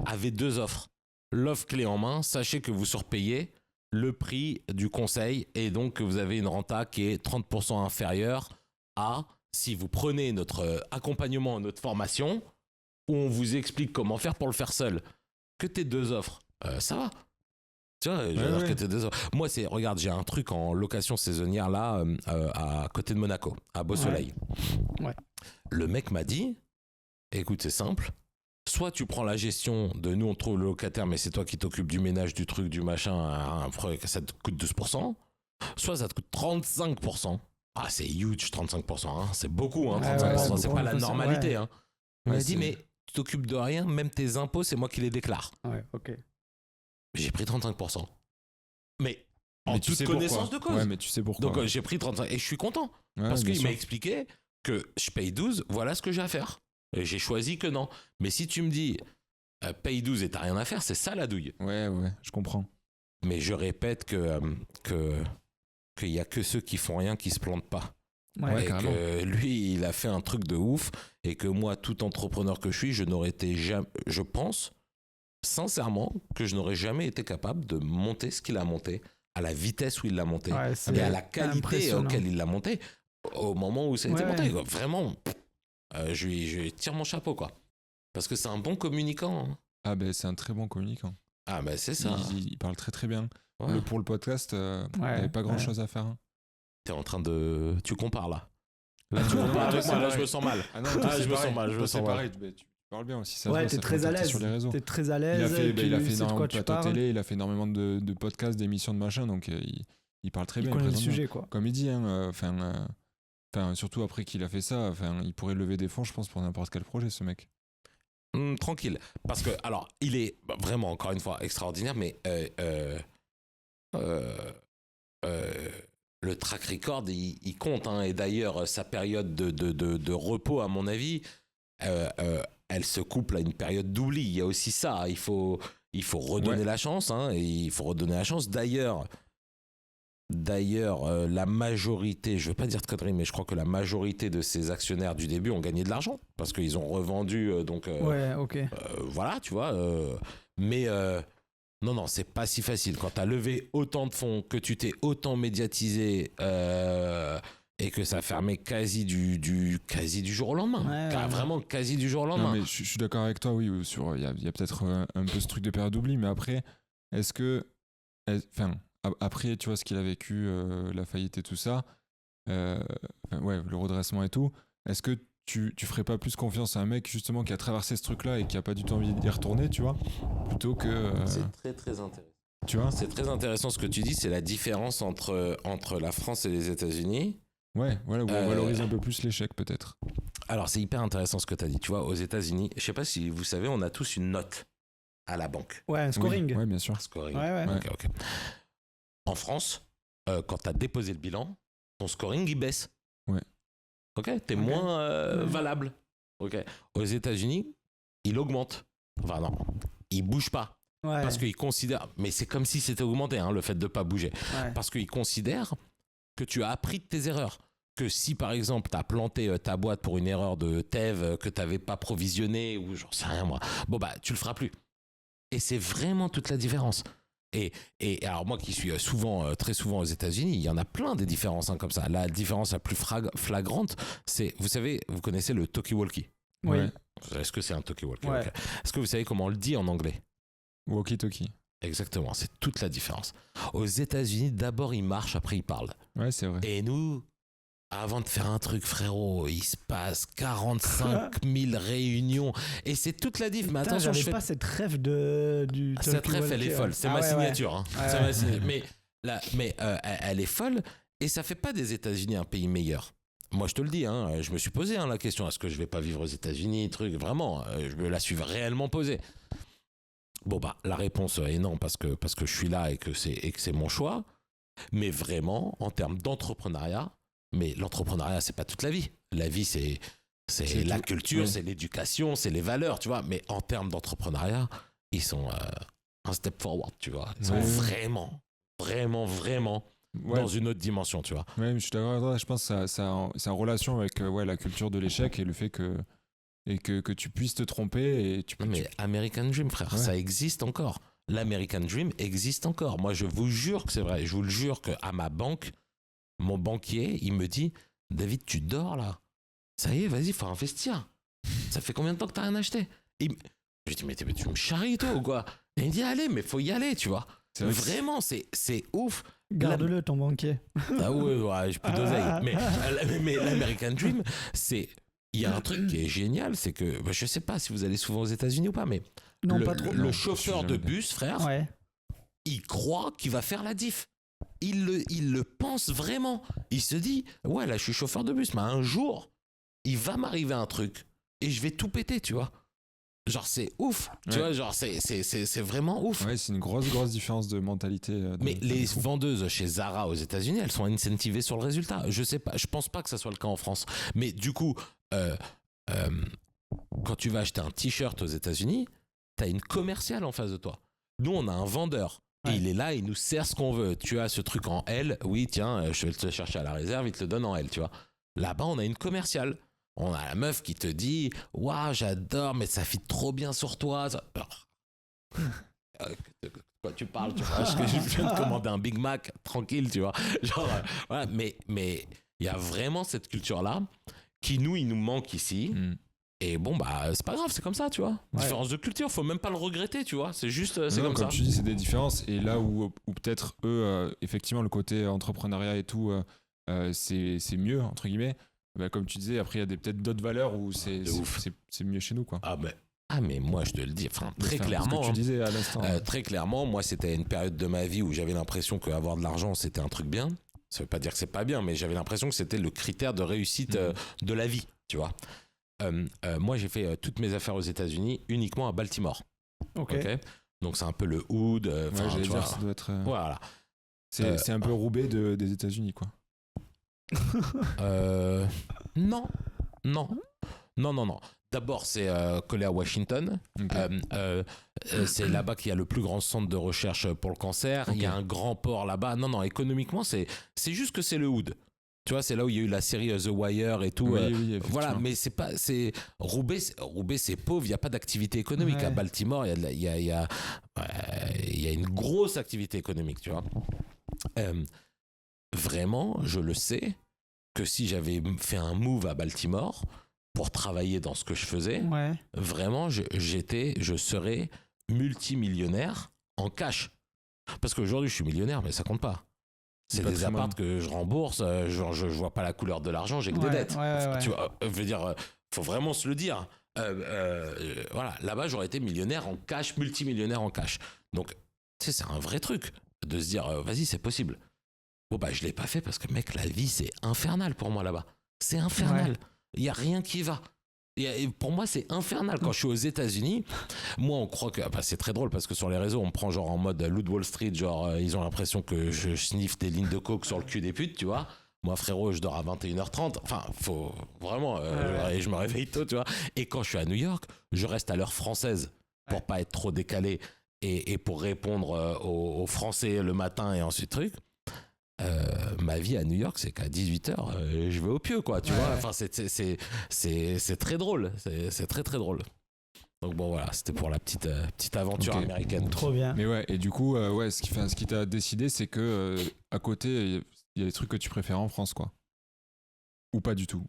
avaient 2 offres. L'offre clé en main, sachez que vous surpayez le prix du conseil et donc que vous avez une renta qui est 30% inférieure à si vous prenez notre accompagnement, notre formation, où on vous explique comment faire pour le faire seul. Que t'aies 2 offres, ça va. Tu vois, je veux dire que t'aies 2 offres. Moi, regarde, j'ai un truc en location saisonnière là, à côté de Monaco, à Beau-Soleil. Ouais. Le mec m'a dit, écoute, c'est simple. Soit tu prends la gestion de nous, on trouve le locataire, mais c'est toi qui t'occupes du ménage, du truc, du machin, ça te coûte 12%. Soit ça te coûte 35%. Ah, c'est huge, 35%. Hein. C'est beaucoup, hein, 35%. C'est pas la normalité. Hein. Il m'a dit, mais tu t'occupes de rien, même tes impôts, c'est moi qui les déclare. Ouais, ok. J'ai pris 35%. Mais en toute connaissance de cause. Ouais, mais tu sais pourquoi. Donc j'ai pris 35%. Et je suis content. Parce qu'il m'a expliqué que je paye 12, voilà ce que j'ai à faire. Et j'ai choisi que non. Mais si tu me dis, paye 12 et t'as rien à faire, c'est ça la douille. Ouais, je comprends. Mais je répète qu'il y a que ceux qui font rien qui se plantent pas. Ouais, et que lui, il a fait un truc de ouf. Et que moi, tout entrepreneur que je suis, je n'aurais été jamais... Je pense, sincèrement, que je n'aurais jamais été capable de monter ce qu'il a monté, à la vitesse où il l'a monté, et à la qualité auquel il l'a monté, au moment où ça a été monté. Quoi. Vraiment... je lui tire mon chapeau, quoi. Parce que c'est un bon communicant. Hein. Ah, ben c'est un très bon communicant. Ah, ben c'est ça. Il parle très très bien. Ouais. Pour le podcast, il n'y avait pas grand chose à faire. Hein. T'es en train de. Tu compares là. Là, tu compares avec moi, là, je me sens mal. Ah non, je me sens mal. Je me sens mal. Tu parles bien aussi. Ça ouais, t'es très à l'aise. Sur les réseaux. T'es très à l'aise. Il a fait énormément de plateaux télé, il a fait énormément de podcasts, d'émissions de machin, donc il parle très bien. Il connaît le sujet, quoi. Comme il dit, hein, surtout après qu'il a fait ça, il pourrait lever des fonds, je pense, pour n'importe quel projet, ce mec. Tranquille. Parce que, alors, il est vraiment, encore une fois, extraordinaire, mais le track record, il compte. Hein, et d'ailleurs, sa période de repos, à mon avis, elle se couple à une période d'oubli. Il y a aussi ça. Il faut redonner la chance. Hein, et il faut redonner la chance. D'ailleurs, la majorité, je ne veux pas dire de conneries, mais je crois que la majorité de ces actionnaires du début ont gagné de l'argent parce qu'ils ont revendu. Voilà, tu vois. Mais non, c'est pas si facile. Quand tu as levé autant de fonds, que tu t'es autant médiatisé et que ça a fermé quasi du jour au lendemain. Vraiment quasi du jour au lendemain. Non, mais je suis d'accord avec toi, oui. Il y a peut-être un peu ce truc de période d'oubli, mais après, est-ce que. Après, tu vois, ce qu'il a vécu, la faillite et tout ça, le redressement et tout, est-ce que tu ferais pas plus confiance à un mec, justement, qui a traversé ce truc-là et qui a pas du tout envie d'y retourner, tu vois, plutôt que... C'est très, très intéressant. Tu vois ? C'est très intéressant ce que tu dis, c'est la différence entre la France et les États-Unis. Ouais, voilà, où on valorise un peu plus l'échec, peut-être. Alors, c'est hyper intéressant ce que tu as dit. Tu vois, aux États-Unis, je sais pas si vous savez, on a tous une note à la banque. Ouais, un scoring. Oui, bien sûr. Un scoring. Ouais. Ok. En France, quand tu as déposé le bilan, ton scoring, il baisse. Ouais. Ok, t'es moins valable. Ok. Aux États-Unis, il augmente. Enfin, non, il bouge pas. Ouais. Parce qu'ils considèrent, mais c'est comme si c'était augmenté, hein, le fait de ne pas bouger. Ouais. Parce qu'ils considèrent que tu as appris de tes erreurs. Que si, par exemple, tu as planté ta boîte pour une erreur de TEV que tu n'avais pas provisionné, ou j'en sais rien moi, bon, bah, tu le feras plus. Et c'est vraiment toute la différence. Et alors, moi qui suis très souvent aux États-Unis, il y en a plein des différences hein, comme ça. La différence la plus flagrante, c'est, vous savez, vous connaissez le talkie-walkie. Oui. Est-ce que c'est un talkie-walkie? Ouais. Okay. Est-ce que vous savez comment on le dit en anglais? Walkie-talkie. Exactement, c'est toute la différence. Aux États-Unis, d'abord il marche, après il parle. Ouais, c'est vrai. Et nous, avant de faire un truc, frérot, il se passe 45 000 réunions. Et c'est toute la diff. Mais attention, j'avais pas cette rêve du. Cette rêve, elle est folle. C'est ma signature. Hein. Ouais. C'est ma signature. Mais elle est folle. Et ça fait pas des États-Unis un pays meilleur. Moi, je te le dis, hein, je me suis posé la question, est-ce que je vais pas vivre aux États-Unis, truc, vraiment, je me la suis réellement posée. Bon, bah, la réponse est non, parce que je suis là et que c'est mon choix. Mais vraiment, en termes d'entrepreneuriat, mais l'entrepreneuriat, c'est pas toute la vie. La vie, c'est la culture, c'est l'éducation, c'est les valeurs, tu vois. Mais en termes d'entrepreneuriat, ils sont un step forward, tu vois. Ils sont vraiment dans une autre dimension, tu vois. Ouais, je suis d'accord avec toi. Je pense que c'est en relation avec la culture de l'échec et le fait que tu puisses te tromper. Mais American Dream, frère, ça existe encore. L'American Dream existe encore. Moi, je vous jure que c'est vrai. Je vous le jure qu'à ma banque, mon banquier, il me dit « David, tu dors là. Ça y est, vas-y, faut investir. Ça fait combien de temps que t'as rien acheté ?» Je lui dis « Mais tu me charries toi ou quoi ?» Et il me dit « Allez, mais faut y aller, tu vois. » Vraiment, c'est ouf. Garde-le, ton banquier. Ah ouais, j'ai plus d'oseille. Mais l'American Dream, c'est... Il y a un truc qui est génial, c'est que... je sais pas si vous allez souvent aux États-Unis ou pas, mais... Non, pas trop. Le chauffeur de bus, frère, ouais. Il croit qu'il va faire la diff. Il le pense vraiment. Il se dit, ouais, là, je suis chauffeur de bus, mais un jour, il va m'arriver un truc et je vais tout péter, tu vois. Genre, c'est ouf. Tu vois, genre, c'est vraiment ouf. Ouais, c'est une grosse différence de mentalité. Mais les vendeuses chez Zara aux États-Unis, elles sont incentivées sur le résultat. Je sais pas, je pense pas que ça soit le cas en France. Mais du coup, quand tu vas acheter un t-shirt aux États-Unis, t'as une commerciale en face de toi. Nous, on a un vendeur. Et il est là, il nous sert ce qu'on veut. Tu as ce truc en L, oui, tiens, je vais te le chercher à la réserve, il te le donne en L, tu vois. Là-bas, on a une commerciale. On a la meuf qui te dit « Waouh, j'adore, mais ça fit trop bien sur toi. » Quoi tu parles, tu vois, je viens de commander un Big Mac, tranquille, tu vois. Genre, voilà, mais il y a vraiment cette culture-là qui, il nous manque ici. Et bon, bah, c'est pas grave, c'est comme ça, tu vois. Différence de culture, faut même pas le regretter, tu vois. C'est juste, c'est comme ça. Comme tu dis, c'est des différences. Et là où peut-être eux, effectivement, le côté entrepreneuriat et tout, c'est mieux, entre guillemets. Bah, comme tu disais, après, il y a peut-être d'autres valeurs où c'est mieux chez nous, quoi. Ah, mais moi, je te le dis, très clairement. Ce que tu disais à l'instant. Très clairement, moi, c'était une période de ma vie où j'avais l'impression qu'avoir de l'argent, c'était un truc bien. Ça veut pas dire que c'est pas bien, mais j'avais l'impression que c'était le critère de réussite de la vie, tu vois. Moi, j'ai fait toutes mes affaires aux États-Unis uniquement à Baltimore. Ok. Donc, c'est un peu le hood. J'allais dire, ça doit être. Voilà. C'est un peu Roubaix des États-Unis, quoi. Non. D'abord, c'est collé à Washington. Okay. C'est là-bas qu'il y a le plus grand centre de recherche pour le cancer. Okay. Il y a un grand port là-bas. Non, économiquement, c'est juste que c'est le hood. Tu vois, c'est là où il y a eu la série The Wire et tout. Oui, voilà, mais Roubaix, c'est pauvre. Il n'y a pas d'activité économique. À Baltimore, il y a une grosse activité économique, tu vois. Vraiment, je le sais que si j'avais fait un move à Baltimore pour travailler dans ce que je faisais, vraiment, je serais multimillionnaire en cash. Parce qu'aujourd'hui, je suis millionnaire, mais ça compte pas. C'est des apparts que je rembourse, je vois pas la couleur de l'argent, j'ai que des dettes. Tu vois, je veux dire, faut vraiment se le dire. Voilà, là-bas, j'aurais été millionnaire en cash, multimillionnaire en cash. Donc, tu sais, c'est un vrai truc de se dire, vas-y, c'est possible. Bon, bah, je l'ai pas fait parce que, mec, la vie, c'est infernal pour moi là-bas. C'est infernal. Il y a rien qui va. Pour moi, c'est infernal. Quand je suis aux États-Unis, moi, on croit que c'est très drôle parce que sur les réseaux, on me prend genre en mode Loup de Wall Street, genre ils ont l'impression que je sniffe des lignes de coke sur le cul des putes, tu vois. Moi, frérot, je dors à 21h30. Enfin, faut vraiment. Et je me réveille tôt, tu vois. Et quand je suis à New York, je reste à l'heure française pour pas être trop décalé et pour répondre aux Français le matin et ensuite truc. Ma vie à New York, c'est qu'à 18h, je vais au pieu, quoi, tu vois. Enfin, c'est très drôle. C'est très, très drôle. Donc bon, voilà, c'était pour la petite aventure américaine. Trop bien. Mais ouais, et du coup, ce qui t'a décidé, c'est que à côté, il y a des trucs que tu préfères en France, quoi. Ou pas du tout.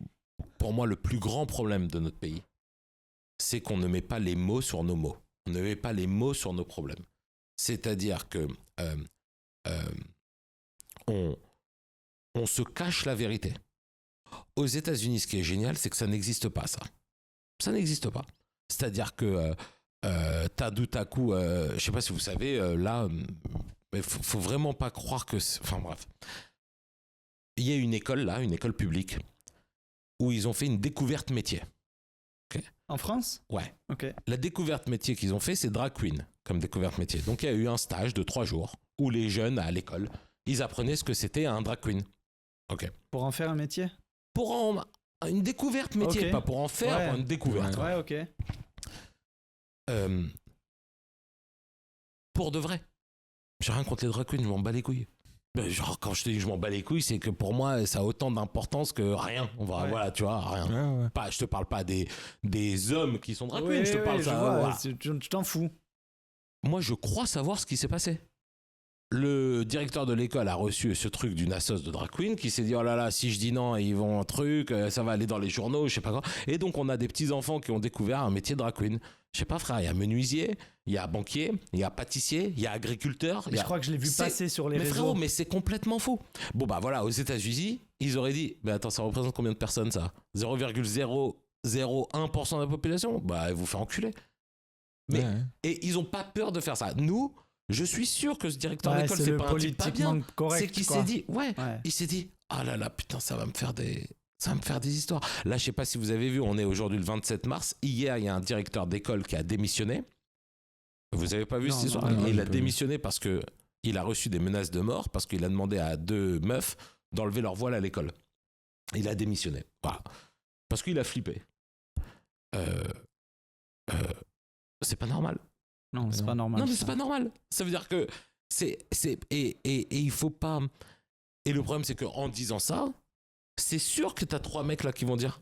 Pour moi, le plus grand problème de notre pays, c'est qu'on ne met pas les mots sur nos mots. On ne met pas les mots sur nos problèmes. C'est-à-dire que on se cache la vérité. Aux États-Unis, ce qui est génial, c'est que ça n'existe pas, ça. Ça n'existe pas. C'est-à-dire que tout à coup, je sais pas si vous savez, là, il faut vraiment pas croire que... Enfin bref. Il y a une école publique, où ils ont fait une découverte métier. Okay. En France ? Ouais. Ok. La découverte métier qu'ils ont fait, c'est drag queen, comme découverte métier. Donc il y a eu un stage de 3 jours, où les jeunes à l'école, ils apprenaient ce que c'était un drag queen. Ok. Pour en faire un métier? Une découverte métier, Ok. pas pour en faire, Ouais. une découverte. Ouais, ok. Pour de vrai. J'ai rien contre les drag queens, je m'en bats les couilles. Genre, quand je te dis que je m'en bats les couilles, c'est que pour moi, ça a autant d'importance que rien. Ouais. Voilà, tu vois, rien. Ouais. Pas, je te parle pas des hommes qui sont drag queens, Oui, je te parle je ça. vois, Voilà. tu t'en fous. Moi, je crois savoir ce qui s'est passé. Le directeur de l'école a reçu ce truc d'une assoce de drag queen qui s'est dit oh là là, si je dis non, ils vont un truc, ça va aller dans les journaux, je sais pas quoi. Et donc, on a des petits enfants qui ont découvert un métier de drag queen. Je sais pas, frère, il y a menuisier, il y a banquier, il y a pâtissier, il y a agriculteur. Je crois que je l'ai vu passer sur les mais réseaux. frérot, mais c'est complètement faux. Bon, bah voilà, aux États-Unis, ils auraient dit mais attends, ça représente combien de personnes ça 0,001% de la population. Bah, vous fait enculer. Mais, Ouais. et ils ont pas peur de faire ça. Nous, je suis sûr que ce directeur Ouais, d'école, c'est c'est le pas un type pas bien. politiquement correct. C'est qu'il quoi. s'est dit, ouais, Ouais. il s'est dit, ah là là, putain, ça va me faire des histoires. Là, je sais pas si vous avez vu, on est aujourd'hui le 27 mars. Hier, il y a un directeur d'école qui a démissionné. Vous avez pas vu Non, cette histoire? non, Il j'ai a pas démissionné parce que il a reçu des menaces de mort parce qu'il a demandé à 2 meufs d'enlever leur voile à l'école. Il a démissionné. Voilà. Parce qu'il a flippé. C'est pas normal. Non, c'est Non. pas normal. Non, mais ça. c'est pas normal. Ça veut dire que et il faut pas. Et le problème, c'est qu'en disant ça, c'est sûr que t'as 3 mecs là qui vont dire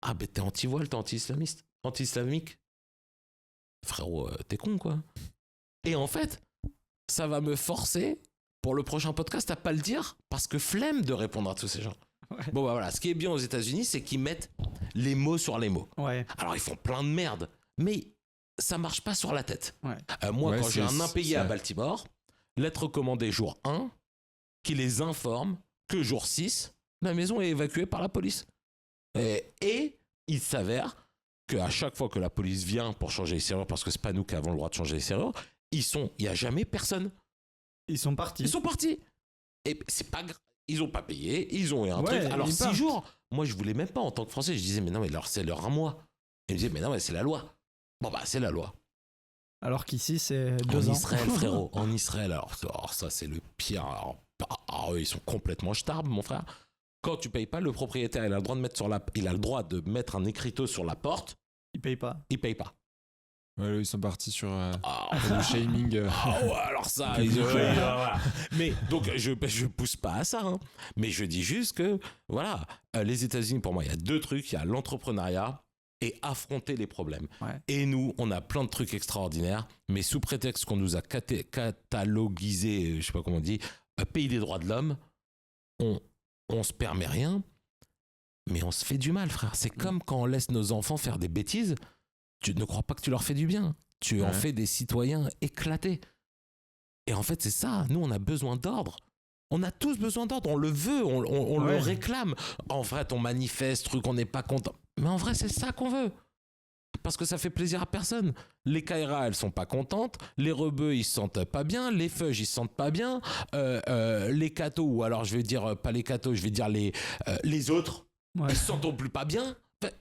ah, ben t'es anti-voile, t'es anti-islamiste, anti-islamique. Frérot, t'es con, quoi. Et en fait, ça va me forcer pour le prochain podcast à pas le dire parce que flemme de répondre à tous ces gens. Ouais. Bon, bah voilà. Ce qui est bien aux États-Unis, c'est qu'ils mettent les mots sur les mots. Ouais. Alors, ils font plein de merde, mais ça marche pas sur la tête. Ouais. Moi, Ouais, quand j'ai c'est- un impayé c'est- à Baltimore, lettre commandée jour 1, qui les informe que jour 6, la maison est évacuée par la police. Et il s'avère qu'à chaque fois que la police vient pour changer les serrures, parce que c'est pas nous qui avons le droit de changer les serrures, il y a jamais personne. Ils sont partis. Ils sont partis. Et c'est pas grave. Ils ont pas payé, ils ont eu un Ouais, truc. Alors ils 6 partent. jours, moi je voulais même pas en tant que Français. Je disais mais non mais c'est leur un mois. Et ils me disaient mais non mais c'est la loi. Bon bah c'est la loi. Alors qu'ici, c'est 2 En ans. Israël, frérot, en Israël, alors ça c'est le pire. Alors, eux, ils sont complètement starbes, mon frère. Quand tu payes pas, le propriétaire, il a le droit de mettre un écriteau sur la porte. Ils payent pas. Il paye pas. Ouais, là, ils sont partis sur Ah, le shaming. ouais, alors ça, voilà. Mais donc je pousse pas à ça, hein. Mais je dis juste que voilà, les États-Unis pour moi, il y a 2 trucs, il y a l'entrepreneuriat et affronter les problèmes. Ouais. Et nous, on a plein de trucs extraordinaires, mais sous prétexte qu'on nous a cataloguisé, je sais pas comment on dit, pays des droits de l'homme, on se permet rien, mais on se fait du mal, frère. C'est comme quand on laisse nos enfants faire des bêtises, tu ne crois pas que tu leur fais du bien. Tu en Ouais. fais des citoyens éclatés. Et en fait, c'est ça. Nous, on a besoin d'ordre. On a tous besoin d'ordre. On le veut, on le Ouais. réclame. En vrai, on manifeste, truc, on n'est pas content. Mais en vrai, c'est ça qu'on veut. Parce que ça fait plaisir à personne. Les KRA, elles sont pas contentes. Les rebeux, ils se sentent pas bien. Les feuges, ils se sentent pas bien. Les cathos, ou alors je vais dire, pas les cathos, je vais dire les autres, Ouais. ils se sentent plus pas bien. Enfin,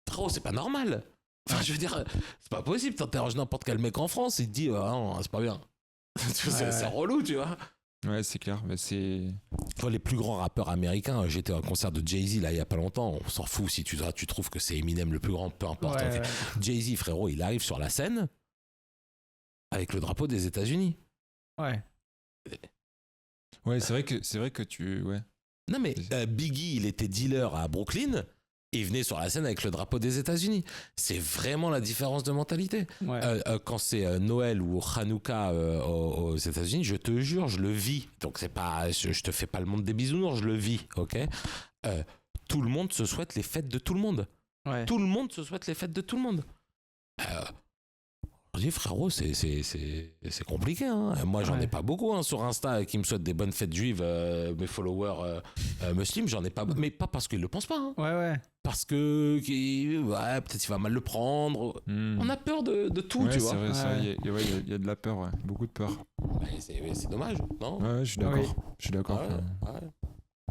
frérot, c'est pas normal. Enfin, je veux dire, c'est pas possible. T'interroges n'importe quel mec en France, il te dit, ah non, c'est pas bien. C'est relou, tu vois. Ouais, c'est clair. Mais c'est. Enfin, les plus grands rappeurs américains, j'étais à un concert de Jay-Z là il y a pas longtemps, on s'en fout si tu trouves que c'est Eminem le plus grand, peu importe. Ouais, Ok. ouais. Jay-Z, frérot, il arrive sur la scène avec le drapeau des États-Unis. Ouais. Ouais, c'est vrai que tu. Ouais. Non mais Biggie, il était dealer à Brooklyn. Et il venait sur la scène avec le drapeau des États-Unis. C'est vraiment la différence de mentalité. Ouais. Quand c'est Noël ou Hanouka aux États-Unis, je te jure, je le vis. Donc c'est pas, je te fais pas le monde des bisounours, je le vis, ok. Tout le monde se souhaite les fêtes de tout le monde. Ouais. Tout le monde se souhaite les fêtes de tout le monde. Je dis frérot, c'est compliqué. Hein. Moi, j'en ai Ouais. pas beaucoup hein, sur Insta qui me souhaitent des bonnes fêtes juives. Mes followers musulmans, j'en ai pas. Mais pas parce qu'ils le pensent pas. Hein. Ouais, ouais. Parce que ouais, peut-être il va mal le prendre. On a peur de tout, Ouais, tu c'est vois. vrai, c'est vrai, Ouais. il y a de la peur, ouais. Beaucoup de peur. Ouais, c'est dommage, non? Ouais, je suis d'accord. Oui. Je suis d'accord. Ouais, ouais.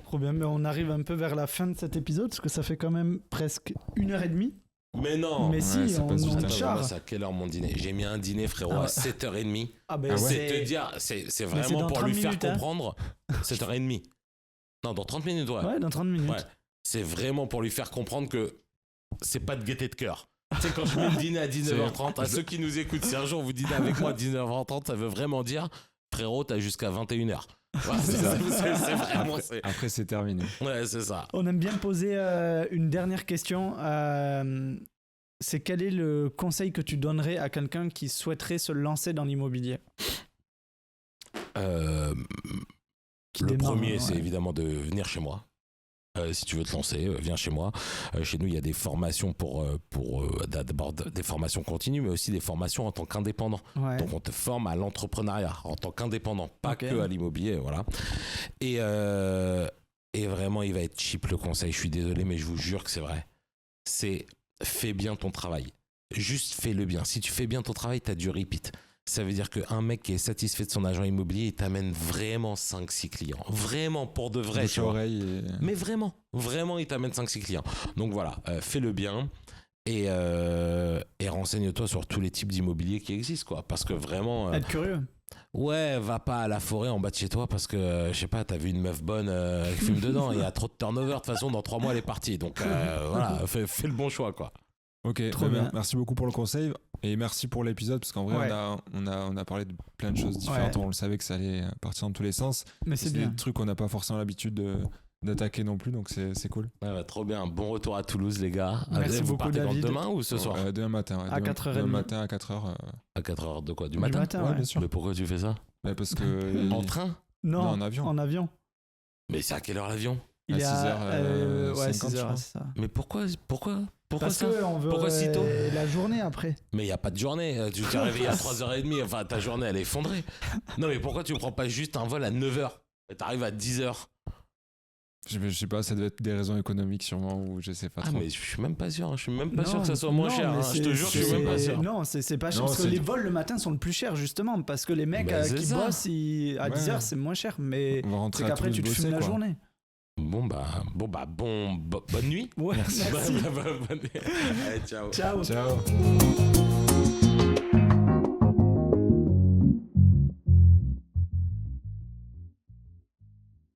Trop bien, mais on arrive un peu vers la fin de cet épisode parce que ça fait quand même presque 1h30. Mais non! Mais si, ça on passe vite, on hein. Attends, charge. c'est à quelle heure mon dîner? J'ai mis un dîner, frérot, Ah ouais. à 7h30. Ah ben Ah ouais. C'est te dire, c'est c'est vraiment dans pour 30 lui faire minutes, hein. comprendre. 7h30. Non, dans 30 minutes, ouais. Ouais, dans 30 minutes. Ouais. C'est vraiment pour lui faire comprendre que c'est pas de gaieté de cœur. Tu sais, quand je mets le dîner à 19h30, à ceux qui nous écoutent, si un jour vous dînez avec moi à 19h30, ça veut vraiment dire, frérot, t'as jusqu'à 21h. Ouais, c'est vraiment... Après, c'est terminé. Ouais, c'est ça. On aime bien poser une dernière question. C'est quel est le conseil que tu donnerais à quelqu'un qui souhaiterait se lancer dans l'immobilier ? Le démarre, premier, ouais. c'est évidemment de venir chez moi. Si tu veux te lancer, viens chez moi. Chez nous, il y a des formations d'abord des formations continues, mais aussi des formations en tant qu'indépendant. Ouais. Donc, on te forme à l'entrepreneuriat en tant qu'indépendant, pas Ok. que à l'immobilier, voilà. Et vraiment, il va être cheap le conseil. Je suis désolé, mais je vous jure que c'est vrai. C'est fais bien ton travail. Juste fais-le bien. Si tu fais bien ton travail, t'as du repeat. Ça veut dire qu'un mec qui est satisfait de son agent immobilier, il t'amène vraiment 5-6 clients. Vraiment, pour de vrai. Tu vois. Mais vraiment, il t'amène 5-6 clients. Donc voilà, fais-le bien et renseigne-toi sur tous les types d'immobilier qui existent, quoi. Parce que vraiment... Être curieux. Ouais, va pas à la forêt en bas de chez toi parce que, je sais pas, t'as vu une meuf bonne qui fume dedans. Il y a trop de turnover. De toute façon, dans 3 mois, elle est partie. Donc voilà, fais le bon choix, quoi. Ok, Trop bien. Merci beaucoup pour le conseil et merci pour l'épisode parce qu'en vrai Ouais. on a parlé de plein de choses différentes, Ouais. on le savait que ça allait partir dans tous les sens. Mais c'est C'est bien. des trucs qu'on n'a pas forcément l'habitude d'attaquer non plus, donc c'est cool. Ouais, bah, trop bien. Bon retour à Toulouse, les gars. Merci Vous beaucoup, partez quand, David. demain ou ce soir Demain matin. Ouais, À demain 4h30. Demain matin à 4h. À 4h de quoi? Du Du matin? matin, Ouais, ouais. bien sûr. Mais pourquoi tu fais ça? Parce que En train? Non, en avion. En avion. Mais c'est à quelle heure l'avion? Il À est à 6h50, ouais, je 6h, crois. c'est ça. Mais pourquoi Parce ça? qu'on veut Pourquoi si tôt? la journée après. Mais il n'y a pas de journée. Tu t'es réveillé à 3h30. Enfin, ta journée, elle est effondrée. Non, mais pourquoi tu ne prends pas juste un vol à 9h? Et t'arrives à 10h. Je sais pas, ça devait être des raisons économiques sûrement, ou je sais pas Ah, trop. mais je suis même pas sûr. Je suis même pas Non, sûr que ça soit moins non, cher. mais Je te jure, je suis même pas sûr. Non, c'est pas cher. Non, Parce que c'est- les vols le matin sont le plus chers, justement. Parce que les mecs Ben, c'est qui ça. bossent à 10h, c'est moins cher. Mais On va rentrer c'est à qu'après, Toulouse tu te bosser, fumes la quoi. journée. Bonne nuit. Ouais, merci. Bonne nuit. Allez, ciao. Ciao. Ciao.